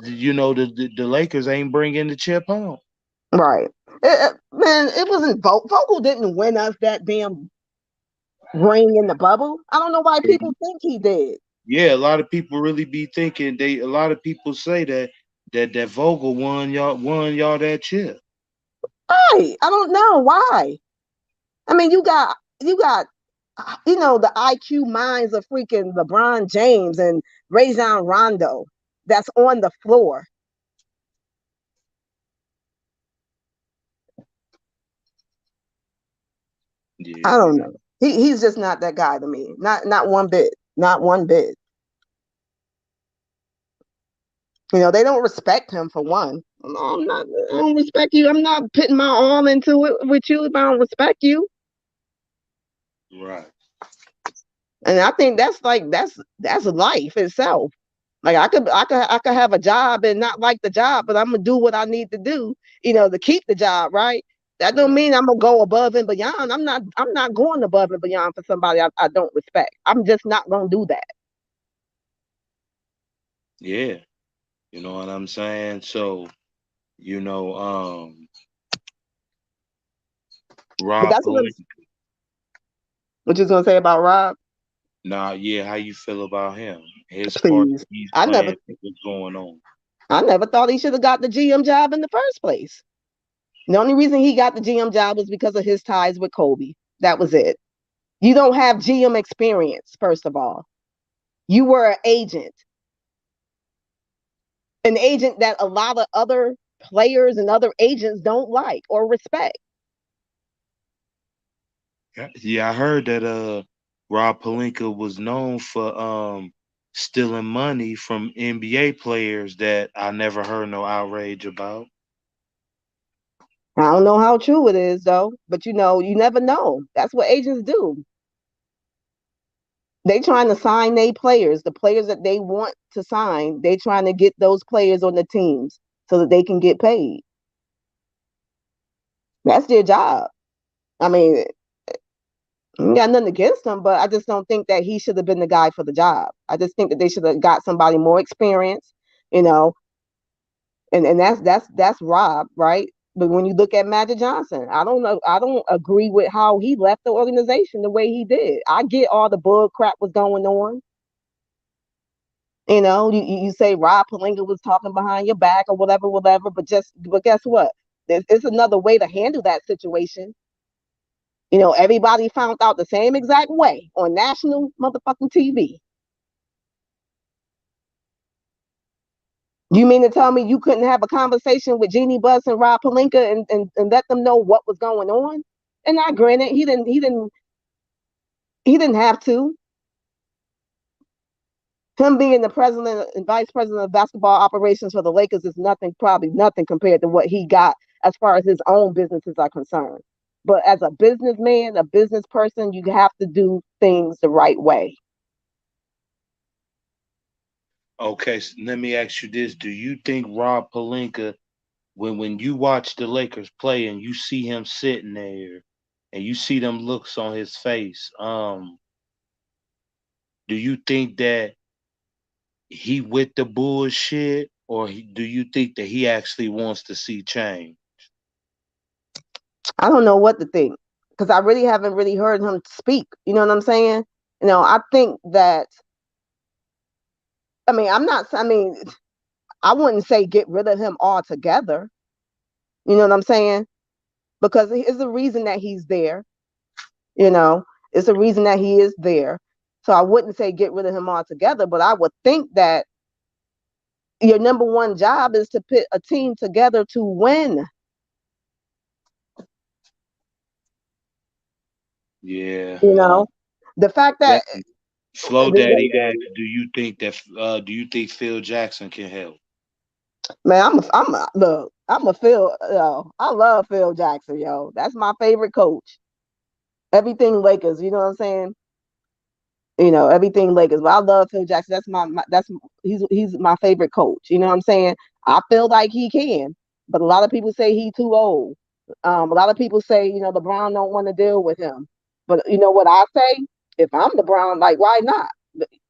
Speaker 1: Lakers ain't bringing the chip home.
Speaker 2: Right. Man, it wasn't Vogel didn't win us that damn ring in the bubble. I don't know why people think he did.
Speaker 1: Yeah, a lot of people really be thinking a lot of people say that Vogel won y'all that chip.
Speaker 2: Right. I don't know why. I mean, you got the IQ minds of freaking LeBron James and Rajon Rondo that's on the floor. Yeah. I don't know. He's just not that guy to me. Not one bit. Not one bit. They don't respect him for one. No, I don't respect you. I'm not putting my all into it with you if I don't respect you.
Speaker 1: Right.
Speaker 2: And I think that's life itself. Like I could have a job and not like the job, but I'm gonna do what I need to do, to keep the job, right? That don't mean I'm gonna go above and beyond. I'm not going above and beyond for somebody I don't respect. I'm just not gonna do that.
Speaker 1: Yeah. You know what I'm saying? So, Rob Pelinka.
Speaker 2: What you gonna say about Rob?
Speaker 1: Nah, yeah, how you feel about him? His part
Speaker 2: Please.
Speaker 1: he's playing, what's going on?
Speaker 2: I never thought he should have got the GM job in the first place. The only reason he got the GM job was because of his ties with Kobe. That was it. You don't have GM experience, first of all. You were an agent that a lot of other players and other agents don't like or respect.
Speaker 1: Yeah, I heard that Rob Pelinka was known for stealing money from NBA players that I never heard no outrage about.
Speaker 2: I don't know how true it is though, but you never know. That's what agents do. They trying to sign their players, the players that they want to sign. They trying to get those players on the teams so that they can get paid. That's their job. I mean, I got nothing against him, but I just don't think that he should have been the guy for the job. I just think that they should have got somebody more experienced, you know, and that's Rob, right? But when you look at Magic Johnson, I don't know. I don't agree with how he left the organization the way he did. I get all the bull crap was going on. You say Rob Palinka was talking behind your back or whatever, whatever. But guess what? There's another way to handle that situation. Everybody found out the same exact way on national motherfucking TV. You mean to tell me you couldn't have a conversation with Jeannie Buss and Rob Palinka and let them know what was going on? And I granted he didn't have to. Him being the president and vice president of basketball operations for the Lakers is nothing, probably nothing compared to what he got as far as his own businesses are concerned. But as a businessman, a business person, you have to do things the right way.
Speaker 1: Okay, so let me ask you this: do you think Rob Palinka, when you watch the Lakers play and you see him sitting there, and you see them looks on his face, do you think that he with the bullshit, or do you think that he actually wants to see change?
Speaker 2: I don't know what to think because I really haven't really heard him speak. You know what I'm saying? I think that, I'm not, I wouldn't say get rid of him altogether. You know what I'm saying? Because it's a reason that he's there. You know, it's a reason that he is there. So I wouldn't say get rid of him altogether, but I would think that your number one job is to put a team together to win.
Speaker 1: Yeah.
Speaker 2: You know, the fact that
Speaker 1: That Slow Daddy asked, do you think Phil Jackson can help?
Speaker 2: man, look, I'm a Phil. I love Phil Jackson, yo. That's my favorite coach. Everything Lakers, you know what I'm saying? Everything Lakers. But I love Phil Jackson. That's he's my favorite coach. You know what I'm saying? I feel like he can, but a lot of people say he too old. A lot of people say LeBron don't want to deal with him. But you know what I say? If I'm LeBron, like why not?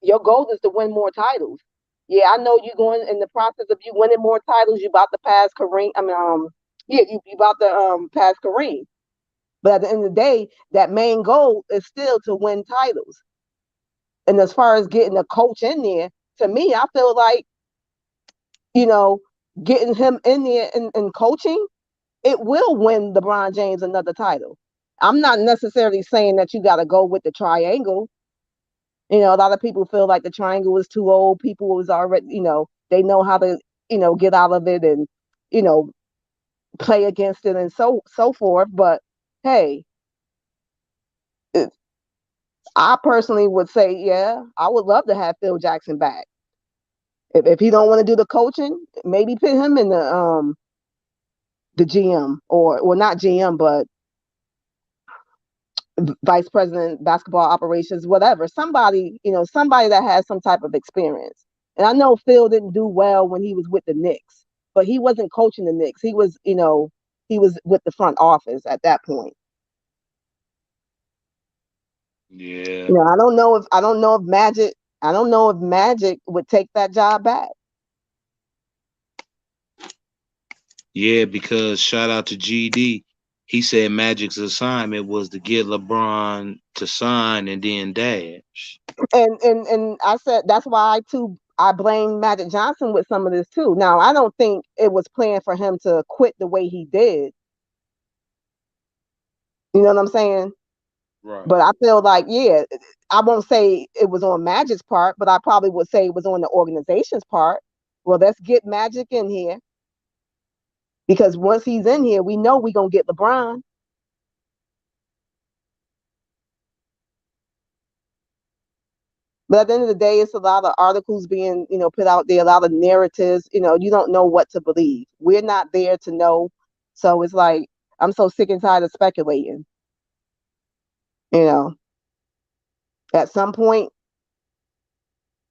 Speaker 2: Your goal is to win more titles. Yeah, I know you're going in the process of you winning more titles. You about to pass Kareem. Yeah, you about to pass Kareem. But at the end of the day, that main goal is still to win titles. And as far as getting a coach in there, to me, I feel like, you know, getting him in there and coaching, it will win LeBron James another title. I'm not necessarily saying that you got to go with the triangle. A lot of people feel like the triangle is too old. People was already, they know how to, get out of it and, you know, play against it and so forth. But hey, it, I personally would say, yeah, I would love to have Phil Jackson back. If he don't want to do the coaching, maybe put him in the GM or well not GM but vice president basketball operations, whatever. Somebody that has some type of experience. And I know Phil didn't do well when he was with the Knicks, but he wasn't coaching the Knicks. He was with the front office at that point.
Speaker 1: Yeah.
Speaker 2: I don't know if Magic would take that job back.
Speaker 1: Yeah, because shout out to GD. He said Magic's assignment was to get LeBron to sign and then dash.
Speaker 2: And I said that's why I blame Magic Johnson with some of this too. Now I don't think it was planned for him to quit the way he did. You know what I'm saying?
Speaker 1: Right.
Speaker 2: But I feel like, yeah, I won't say it was on Magic's part, but I probably would say it was on the organization's part. Well, let's get Magic in here because once he's in here, we know we're gonna get LeBron. But at the end of the day, it's a lot of articles being, put out there, a lot of narratives. You don't know what to believe. We're not there to know. So it's like, I'm so sick and tired of speculating. You know, at some point,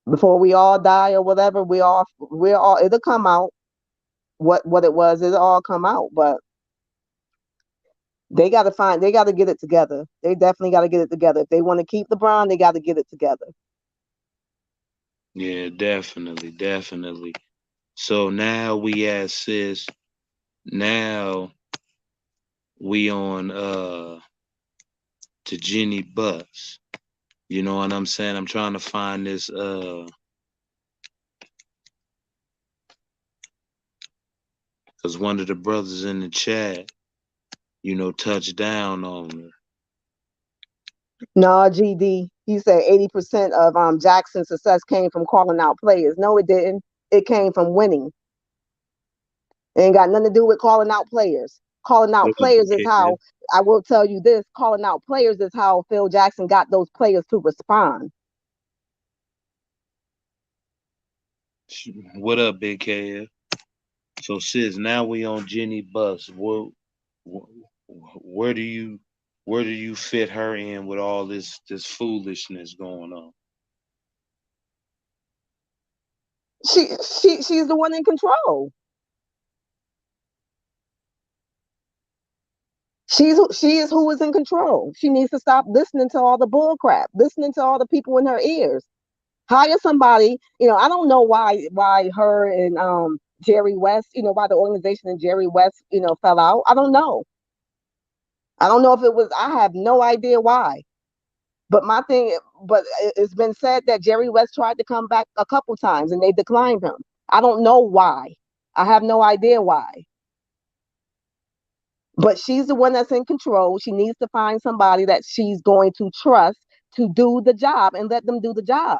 Speaker 2: before we all die or whatever, it'll come out. What it was, it'll all come out. But They got to get it together. They definitely got to get it together. If they want to keep LeBron, they got to get it together.
Speaker 1: Yeah, definitely, definitely. So now we at sis. Now we on to Jenny Bus. You know what I'm saying? I'm trying to find this because one of the brothers in the chat, touched down on her.
Speaker 2: Nah, GD. He said 80% of Jackson's success came from calling out players. No, it didn't. It came from winning. It ain't got nothing to do with calling out players. Calling out
Speaker 1: What up,
Speaker 2: players is
Speaker 1: BK?
Speaker 2: how, I will tell you this, calling out players is how Phil Jackson got those players to respond.
Speaker 1: What up, Big K? So sis, now we on Jenny Bus. Where do you where do you fit her in with all this foolishness going on?
Speaker 2: She's the one in control. She is who is in control. She needs to stop listening to all the bull crap, listening to all the people in her ears. Hire somebody. I don't know why her and Jerry West, why the organization and Jerry West, fell out. I don't know. I don't know if it was. I have no idea why. But my thing, but it's been said that Jerry West tried to come back a couple times and they declined him. I don't know why. I have no idea why. But she's the one that's in control. She needs to find somebody that she's going to trust to do the job and let them do the job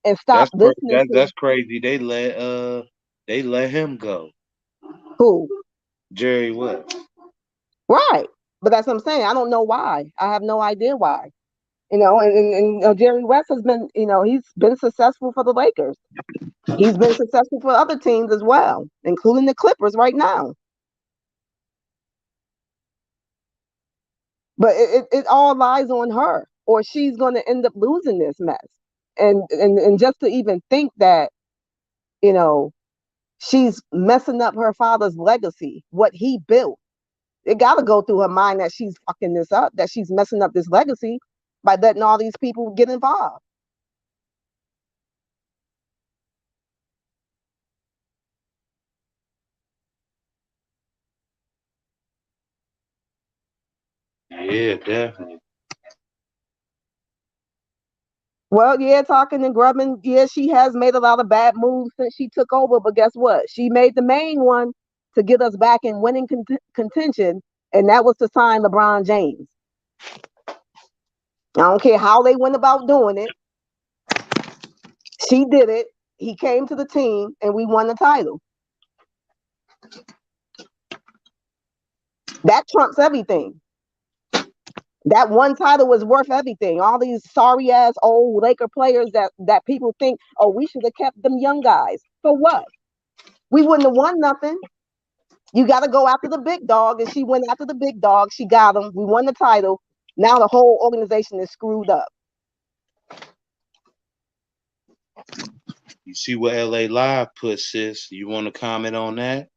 Speaker 2: and stop listening to
Speaker 1: That's crazy. They let him go.
Speaker 2: who.
Speaker 1: Jerry West.
Speaker 2: Right. But that's what I'm saying. I don't know why. I have no idea why. And Jerry West has been, he's been successful for the Lakers. He's been successful for other teams as well, including the Clippers right now. But it all lies on her, or she's going to end up losing this mess. And just to even think that, you know, she's messing up her father's legacy, what he built. It got to go through her mind that she's fucking this up, that she's messing up this legacy by letting all these people get involved.
Speaker 1: Yeah, definitely.
Speaker 2: Well, yeah, talking and grubbing, yeah, she has made a lot of bad moves since she took over, but guess what? She made the main one to get us back in winning contention, and that was to sign LeBron James. I don't care how they went about doing it. She did it. He came to the team, and we won the title. That trumps everything. That one title was worth everything. All these sorry ass old Laker players that people think, oh, we should have kept them young guys. For what? We wouldn't have won nothing. You got to go after the big dog, and she went after the big dog. She got him. We won the title. Now the whole organization is screwed up.
Speaker 1: You see what LA Live put, sis? You want to comment on that?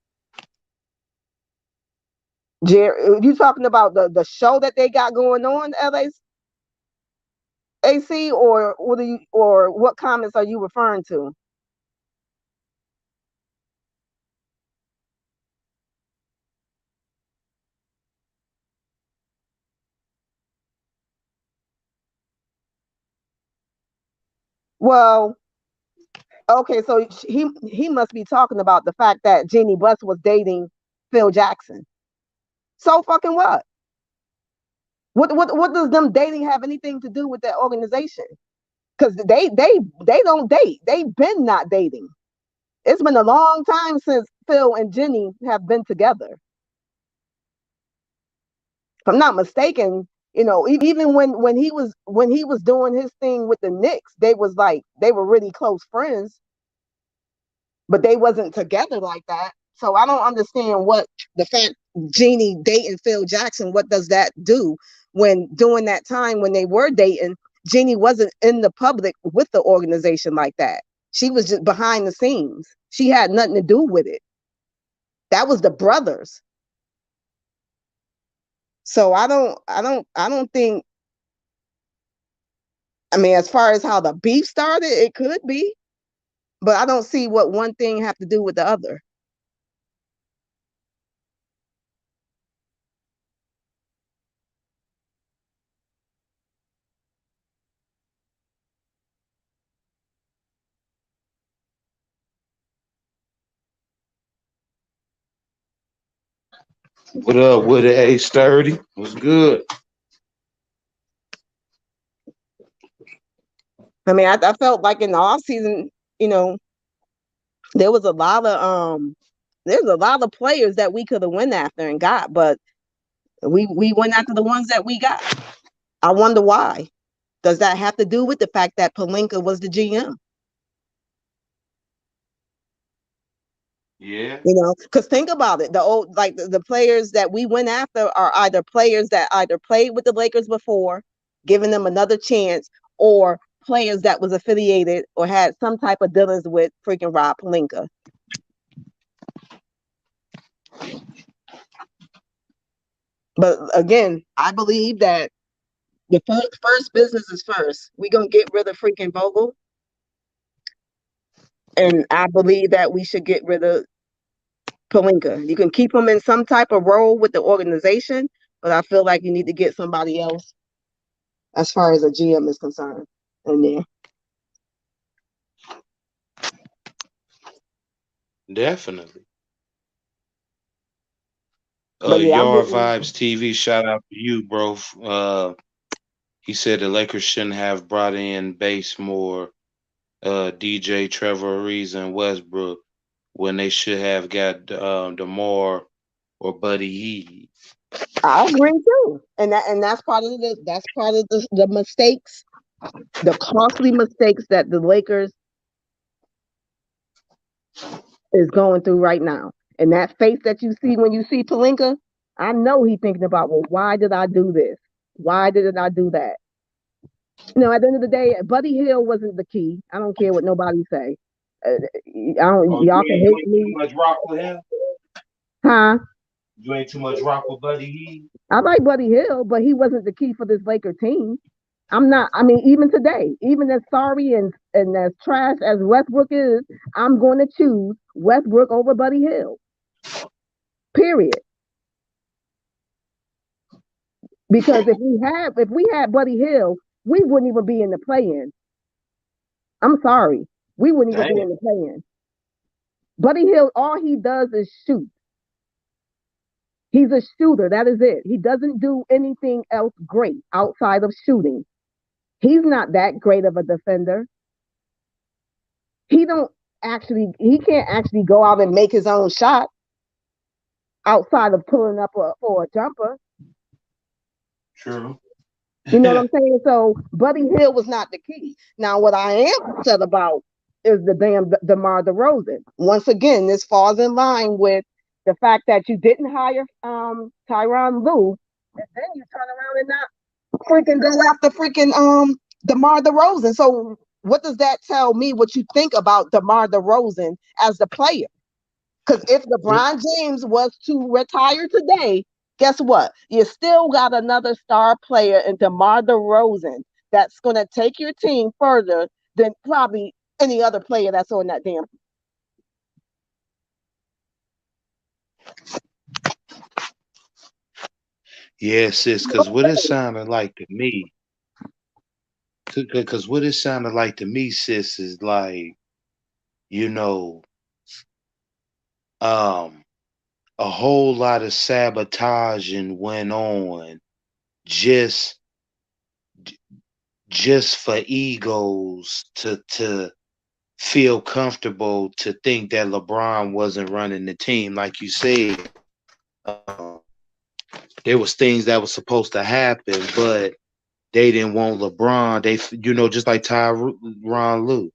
Speaker 2: Jerry, you talking about the show that they got going on, LAC, or what comments are you referring to? Well, okay, so he must be talking about the fact that Jeannie Buss was dating Phil Jackson. So fucking what? What does them dating have anything to do with that organization? Because they don't date. They've been not dating. It's been a long time since Phil and Jenny have been together. If I'm not mistaken, even when he was doing his thing with the Knicks, they were really close friends, but they wasn't together like that. So I don't understand what the fact Jeannie dating Phil Jackson, what does that do when during that time when they were dating, Jeannie wasn't in the public with the organization like that. She was just behind the scenes. She had nothing to do with it. That was the brothers. So I don't think. I mean, as far as how the beef started, it could be, but I don't see what one thing have to do with the other.
Speaker 1: What up with it? A sturdy? What's good?
Speaker 2: I mean, I felt like in the off season, you know, there was a lot of there's a lot of players that we could have went after and got, but we went after the ones that we got. I wonder why. Does that have to do with the fact that Palinka was the GM?
Speaker 1: Yeah.
Speaker 2: Because think about it, the old like the players that we went after are either players that either played with the Lakers before, giving them another chance, or players that was affiliated or had some type of dealings with freaking Rob Palinka. But again, I believe that the first business is first. We gonna get rid of freaking Vogel, and I believe that we should get rid of Palinka. You can keep him in some type of role with the organization, but I feel like you need to get somebody else as far as a GM is concerned in there.
Speaker 1: Definitely.
Speaker 2: But yeah, I'm
Speaker 1: Yard
Speaker 2: getting.
Speaker 1: Vibes TV, shout out to you, bro. He said the Lakers shouldn't have brought in Basemore, DJ Trevor Ariza, and Westbrook when they should have got DeMar or Buddy Hield.
Speaker 2: I agree too, and that's part of the mistakes, the costly mistakes that the Lakers is going through right now. And that face that you see when you see Palinka, I know he's thinking about, well, why did I do this? Why did I do that? At the end of the day, Buddy Hill wasn't the key. I don't care what nobody say.
Speaker 1: Oh,
Speaker 2: Y'all can
Speaker 1: you
Speaker 2: hate
Speaker 1: ain't too
Speaker 2: me,
Speaker 1: much rock with him.
Speaker 2: huh?
Speaker 1: You ain't too much rock with Buddy Hield.
Speaker 2: I like Buddy Hill, but he wasn't the key for this Laker team. I'm not. I mean, even today, even as sorry and as trash as Westbrook is, I'm going to choose Westbrook over Buddy Hill. Period. Because if we had Buddy Hill, we wouldn't even be in the play-in. I'm sorry, we wouldn't even be
Speaker 1: Damn.
Speaker 2: in the play-in. Buddy Hill, all he does is shoot. He's a shooter. That is it. He doesn't do anything else great outside of shooting. He's not that great of a defender. He can't actually go out and make his own shot outside of pulling up for a jumper.
Speaker 1: True.
Speaker 2: You know what I'm saying? So Buddy Hill was not the key. Now, what I am upset about is the damn DeMar DeRozan. Once again, this falls in line with the fact that you didn't hire Tyronn Lue, and then you turn around and not freaking go after freaking DeMar DeRozan. So what does that tell me? What you think about DeMar DeRozan as the player? Because if LeBron James was to retire today, guess what? You still got another star player in DeMar DeRozan that's going to take your team further than probably any other player that's on that damn.
Speaker 1: Yeah, sis, because what it sounded like to me, because what it sounded like to me, sis, is like, you know, um, a whole lot of sabotaging went on just just for egos to feel comfortable to think that LeBron wasn't running the team. Like you said, there was things that was supposed to happen, but they didn't want LeBron. Just like Tyronn Lue,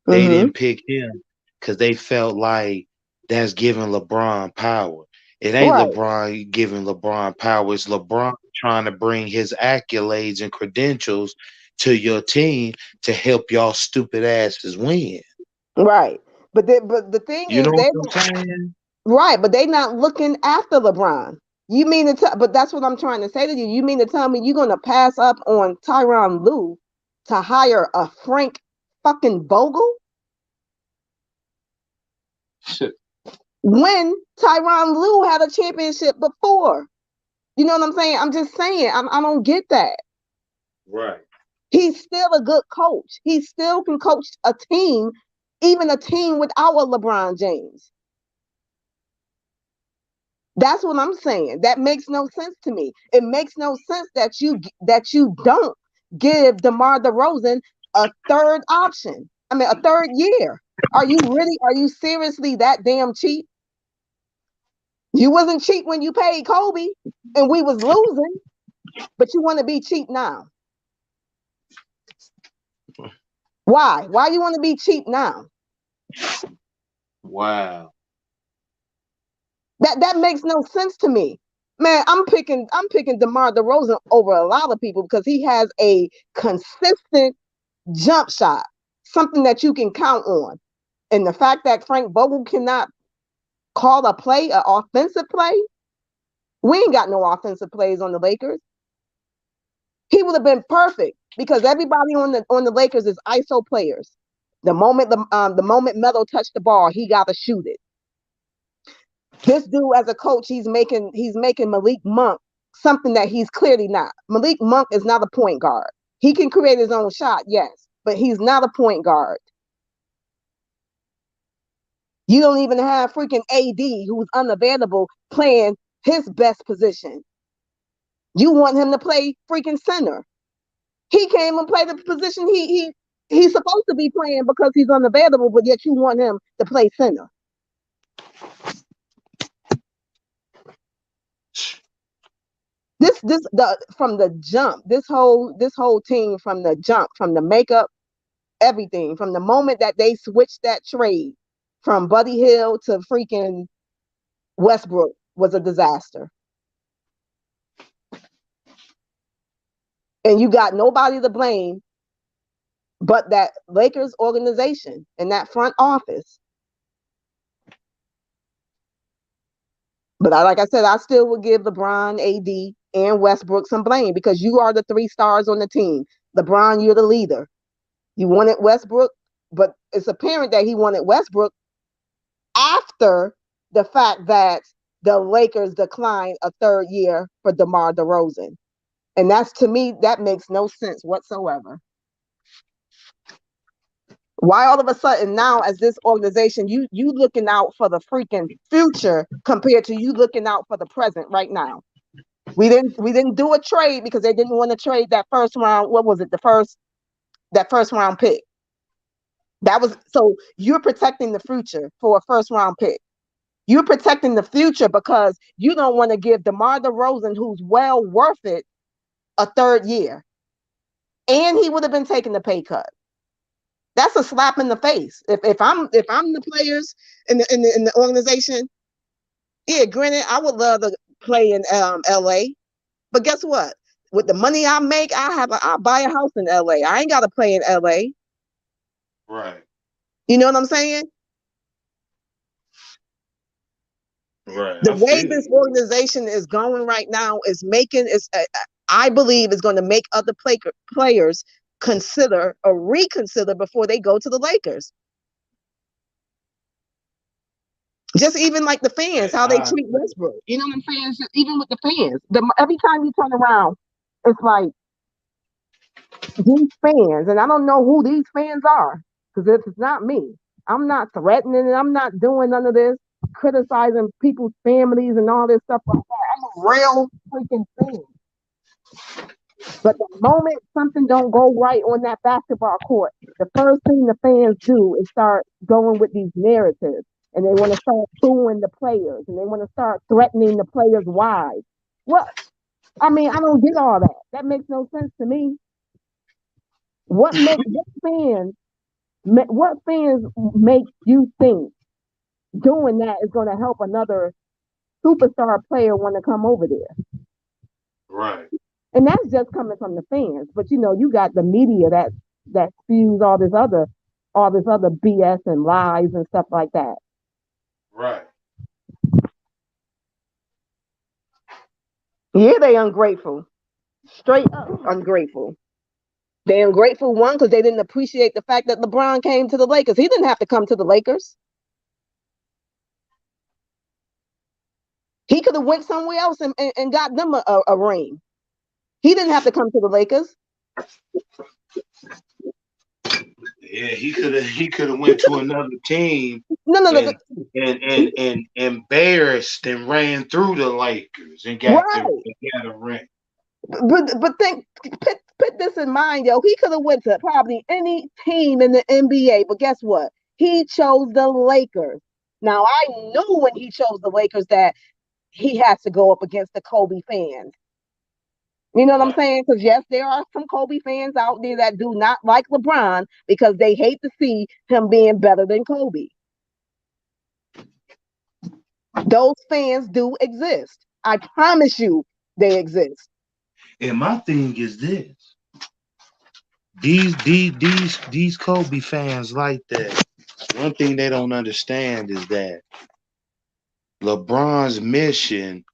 Speaker 1: they
Speaker 2: Mm-hmm.
Speaker 1: didn't pick him because they felt like that's giving LeBron power. It ain't
Speaker 2: Right,
Speaker 1: LeBron giving LeBron power. It's LeBron trying to bring his accolades and credentials to your team to help y'all stupid asses win.
Speaker 2: right. But the thing
Speaker 1: You know
Speaker 2: is,
Speaker 1: what I'm saying?
Speaker 2: right, but they not looking after LeBron. You mean to tell, but that's what I'm trying to say to you. You mean to tell me you're gonna pass up on Tyronn Lue to hire a Frank fucking Vogel when Tyronn Lue had a championship before? You know what I'm saying? I'm just saying. I don't get that.
Speaker 1: Right.
Speaker 2: He's still a good coach. He still can coach a team, even a team without a LeBron James. That's what I'm saying. That makes no sense to me. It makes no sense that you don't give DeMar DeRozan a third option. I mean, a third year. Are you seriously that damn cheap? You wasn't cheap when you paid Kobe and we was losing, but you want to be cheap now. Why? Why you want to be cheap now?
Speaker 1: Wow.
Speaker 2: That makes no sense to me. Man, I'm picking DeMar DeRozan over a lot of people because he has a consistent jump shot, something that you can count on. And the fact that Frank Vogel cannot call a play, an offensive play, we ain't got no offensive plays on the Lakers. He would have been perfect because everybody on the Lakers is ISO players. The moment Melo touched the ball, he got to shoot it. This dude, as a coach, he's making Malik Monk something that he's clearly not. Malik Monk is not a point guard. He can create his own shot, yes, but he's not a point guard. You don't even have freaking AD, who's unavailable, playing his best position. You want him to play freaking center. He came and played the position he's supposed to be playing because he's unavailable, but yet you want him to play center. From the jump, this whole team from the jump, from the makeup, everything, from the moment that they switched that trade from Buddy Hield to freaking Westbrook was a disaster. And you got nobody to blame but that Lakers organization and that front office. But like I said, I still would give LeBron, AD, and Westbrook some blame because you are the three stars on the team. LeBron, you're the leader. You wanted Westbrook, but it's apparent that he wanted Westbrook after the fact that the Lakers declined a third year for DeMar DeRozan. And that's, to me, that makes no sense whatsoever. Why all of a sudden now, as this organization, you looking out for the freaking future compared to you looking out for the present right now? We didn't do a trade because they didn't want to trade that first round. What was it? That first round pick. That was, so you're protecting the future for a first round pick. You're protecting the future because you don't want to give DeMar DeRozan, who's well worth it, a third year. And he would have been taking the pay cut. That's a slap in the face. If I'm the players in the organization, yeah, granted, I would love to play in LA. But guess what? With the money I make, I'll buy a house in LA. I ain't gotta play in LA.
Speaker 1: Right.
Speaker 2: You know what I'm saying?
Speaker 1: Right.
Speaker 2: The
Speaker 1: I
Speaker 2: way
Speaker 1: feel
Speaker 2: this
Speaker 1: you.
Speaker 2: organization is going right now is making is I believe is going to make other players consider or reconsider before they go to the Lakers. Just even like the fans,
Speaker 1: Hey,
Speaker 2: how they
Speaker 1: I
Speaker 2: treat
Speaker 1: agree.
Speaker 2: Westbrook. You know what I'm saying? Just even with the fans, every time you turn around, it's like these fans, and I don't know who these fans are because if it's not me, I'm not threatening and I'm not doing none of this, criticizing people's families and all this stuff like that. I'm a real freaking fan. But the moment something don't go right on that basketball court, the first thing the fans do is start going with these narratives. And they want to start booing the players and they want to start threatening the players' wives. What? I mean, I don't get all that. That makes no sense to me. What fans make you think doing that is going to help another superstar player want to come over there?
Speaker 1: Right.
Speaker 2: And that's just coming from the fans. But you got the media that spews all this other BS and lies and stuff like that.
Speaker 1: Right.
Speaker 2: Yeah, they ungrateful. Straight up ungrateful. They ungrateful one because they didn't appreciate the fact that LeBron came to the Lakers. He didn't have to come to the Lakers. He could have went somewhere else and got them a ring. He didn't have to come to the Lakers.
Speaker 1: Yeah, he could have went to another team
Speaker 2: No, no, no.
Speaker 1: and and embarrassed and ran through the Lakers and
Speaker 2: Right.
Speaker 1: got a ring.
Speaker 2: But think put this in mind, yo. He could have went to probably any team in the NBA, but guess what? He chose the Lakers. Now I knew when he chose the Lakers that he has to go up against the Kobe fans. You know what I'm
Speaker 1: Right.
Speaker 2: saying? Because yes, there are some Kobe fans out there that do not like LeBron because they hate to see him being better than Kobe. Those fans do exist. I promise you, they exist.
Speaker 1: And my thing is this: these Kobe fans like that. One thing they don't understand is that LeBron's mission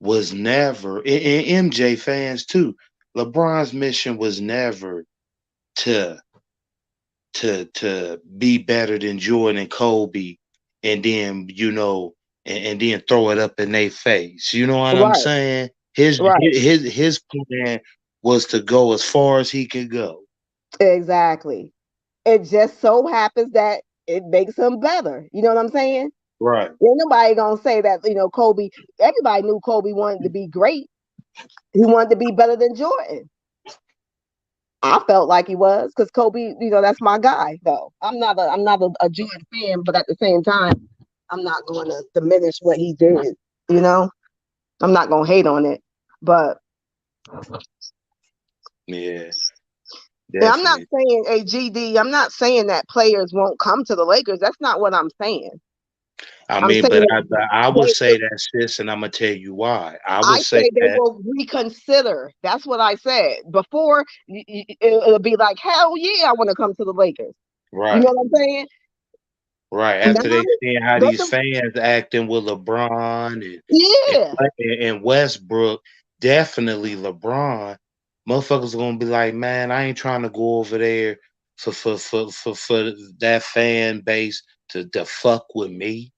Speaker 1: was never, and MJ fans too. LeBron's mission was never to to be better than Jordan and Kobe, and then and then throw it up in their face. You know what I'm
Speaker 2: Right,
Speaker 1: saying? His
Speaker 2: right.
Speaker 1: his plan was to go as far as he could go.
Speaker 2: Exactly. It just so happens that it makes him better. You know what I'm saying?
Speaker 1: Right.
Speaker 2: Ain't nobody gonna say that, Kobe, everybody knew Kobe wanted to be great. He wanted to be better than Jordan. I felt like he was because Kobe, that's my guy though. I'm not a Jordan fan, but at the same time, I'm not going to diminish what he did. You know, I'm not going to hate on it. But
Speaker 1: Yeah,
Speaker 2: and I'm not
Speaker 1: definitely.
Speaker 2: saying I'm not saying that players won't come to the Lakers. That's not what I'm saying.
Speaker 1: I
Speaker 2: I'm
Speaker 1: mean,
Speaker 2: saying
Speaker 1: but I would
Speaker 2: that
Speaker 1: say that, sis, and I'm gonna tell you why. I would
Speaker 2: I
Speaker 1: say
Speaker 2: say they
Speaker 1: that.
Speaker 2: will reconsider. That's what I said before. It'll be like, hell yeah, I want to come to the Lakers. You know
Speaker 1: Right.
Speaker 2: what I'm saying?
Speaker 1: Right.
Speaker 2: Now,
Speaker 1: After they seeing how
Speaker 2: let
Speaker 1: these
Speaker 2: them,
Speaker 1: fans acting with LeBron
Speaker 2: yeah,
Speaker 1: and Westbrook, definitely LeBron, motherfuckers are gonna be like, man, I ain't trying to go over there for that fan base to fuck with me.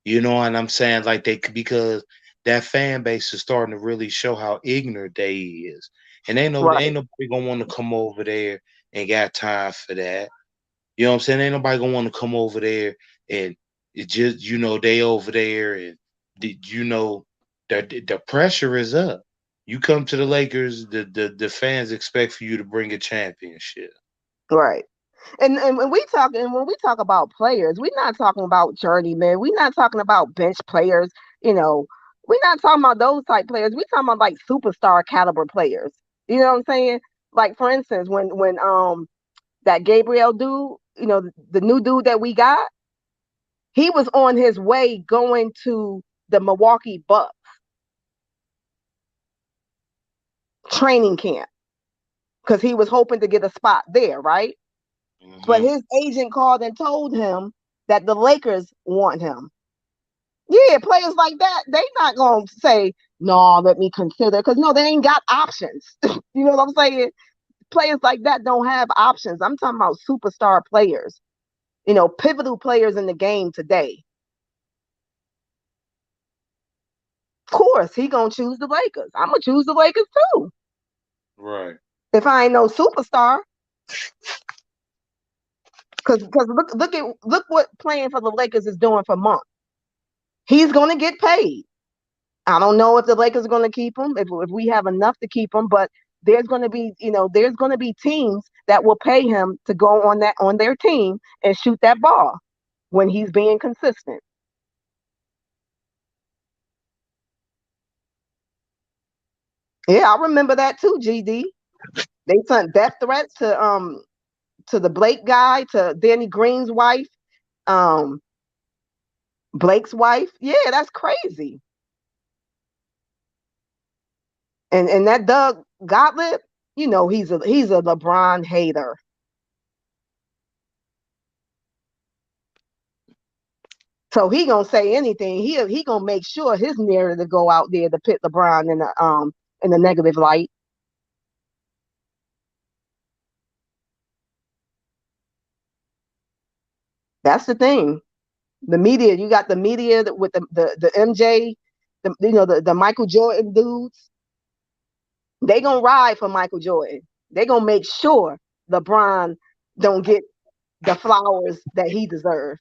Speaker 1: You know what I'm saying? Like because that fan base is starting to really show how ignorant they is. And ain't
Speaker 2: right,
Speaker 1: nobody gonna want to come over there and got time for that. You know what I'm saying? Ain't nobody gonna want to come over there and it just they over there and the pressure is up. You come to the Lakers, the fans expect for you to bring a championship.
Speaker 2: right. And when we talk about players, we're not talking about journeymen. We're not talking about bench players. You know, we're not talking about those type players. We're talking about like superstar caliber players. You know what I'm saying? Like for instance, when that Gabriel dude, the new dude that we got, he was on his way going to the Milwaukee Bucks training camp because he was hoping to get a spot there, right? But
Speaker 1: Hmm.
Speaker 2: his agent called and told him that the Lakers want him. Yeah, players like that, they not gonna say, no, let me consider, because no, they ain't got options. You know what I'm saying? Players like that don't have options. I'm talking about superstar players, pivotal players in the game today. Of course, he gonna choose the Lakers. I'm gonna choose the Lakers too.
Speaker 1: Right.
Speaker 2: If I ain't no superstar, because look what playing for the Lakers is doing for months. He's gonna get paid. I don't know if the Lakers are going to keep him, if we have enough to keep him, but there's going to be teams that will pay him to go on their team and shoot that ball when he's being consistent. Yeah, I remember that too, GD. They sent death threats to the Blake guy, to Danny Green's wife, um Blake's wife. Yeah, that's crazy. And that Doug Gottlieb, he's a LeBron hater. So he gonna say anything. He gonna make sure his narrative go out there to put LeBron in the negative light. That's the thing. The media, you got the media with the MJ, the Michael Jordan dudes. They gonna ride for Michael Jordan. They gonna make sure LeBron don't get the flowers that he deserves.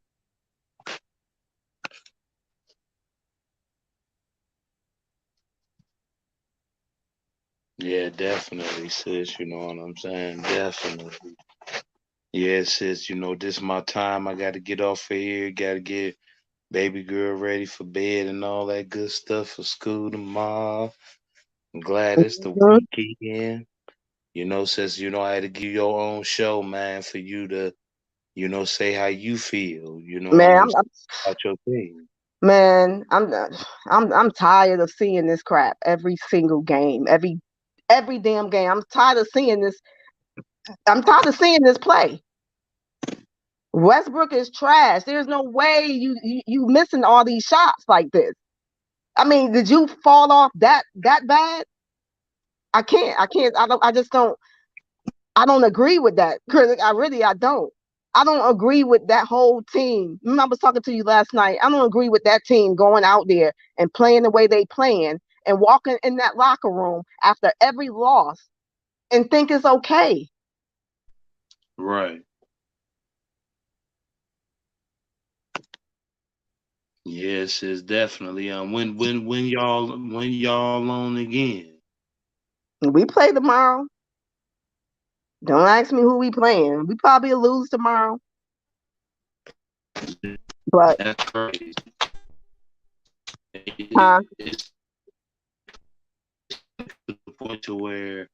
Speaker 1: Yeah, definitely, sis. You know what I'm saying? Definitely. Yeah, sis. This my time. I got to get off of here. Got to get baby girl ready for bed and all that good stuff for school tomorrow. I'm glad it's the
Speaker 2: Mhm.
Speaker 1: weekend. Since I had to give you your own show, man, for you to, say how you feel. You know what
Speaker 2: Man,
Speaker 1: I'm saying about your thing.
Speaker 2: man, I'm tired of seeing this crap every single game, every damn game. I'm tired of seeing this. I'm tired of seeing this play. Westbrook is trash. There's no way you missing all these shots like this. I mean, did you fall off that bad? I can't. I can't. I don't. I just don't. I don't agree with that, critic. I don't. I don't agree with that whole team. Remember, I was talking to you last night. I don't agree with that team going out there and playing the way they playing and walking in that locker room after every loss and think it's okay.
Speaker 1: Right. Yes, it's definitely. When y'all on again?
Speaker 2: We play tomorrow. Don't ask me who we playing. We probably lose tomorrow, but
Speaker 1: That's crazy.
Speaker 2: huh?
Speaker 1: It's to the point to where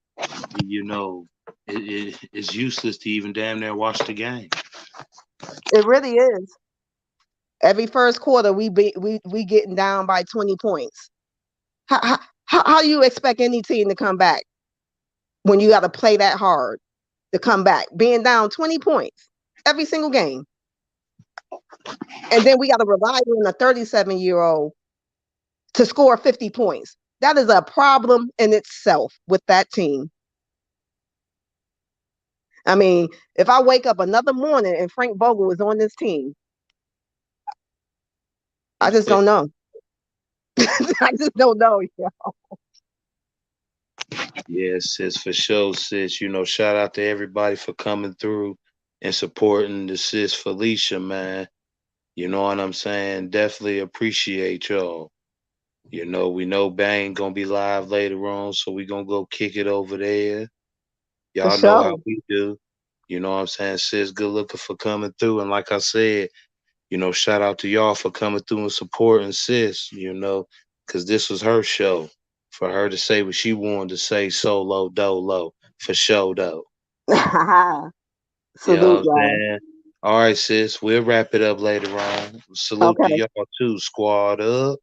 Speaker 1: it's useless to even damn near watch the game.
Speaker 2: It really is. Every first quarter, we getting down by 20 points. How do you expect any team to come back when you got to play that hard to come back, being down 20 points every single game? And then we got to rely on a 37-year-old to score 50 points. That is a problem in itself with that team. I mean, if I wake up another morning and Frank Vogel is on this team, I just don't know. I just don't know. Yeah.
Speaker 1: Yes, sis, for sure, sis. Shout out to everybody for coming through and supporting the sis Felicia, man. You know what I'm saying? Definitely appreciate y'all. We know Bang gonna be live later on, so we gonna go kick it over there.
Speaker 2: For
Speaker 1: Y'all know how
Speaker 2: sure.
Speaker 1: we do. You know what I'm saying? Sis, good looking for coming through. And like I said, shout out to y'all for coming through and supporting sis, because this was her show. For her to say what she wanted to say solo dolo. For sure though. You know what
Speaker 2: Salute,
Speaker 1: I'm
Speaker 2: y'all.
Speaker 1: saying? All right, sis. We'll wrap it up later on. Salute to
Speaker 2: Okay.
Speaker 1: y'all too. Squad up.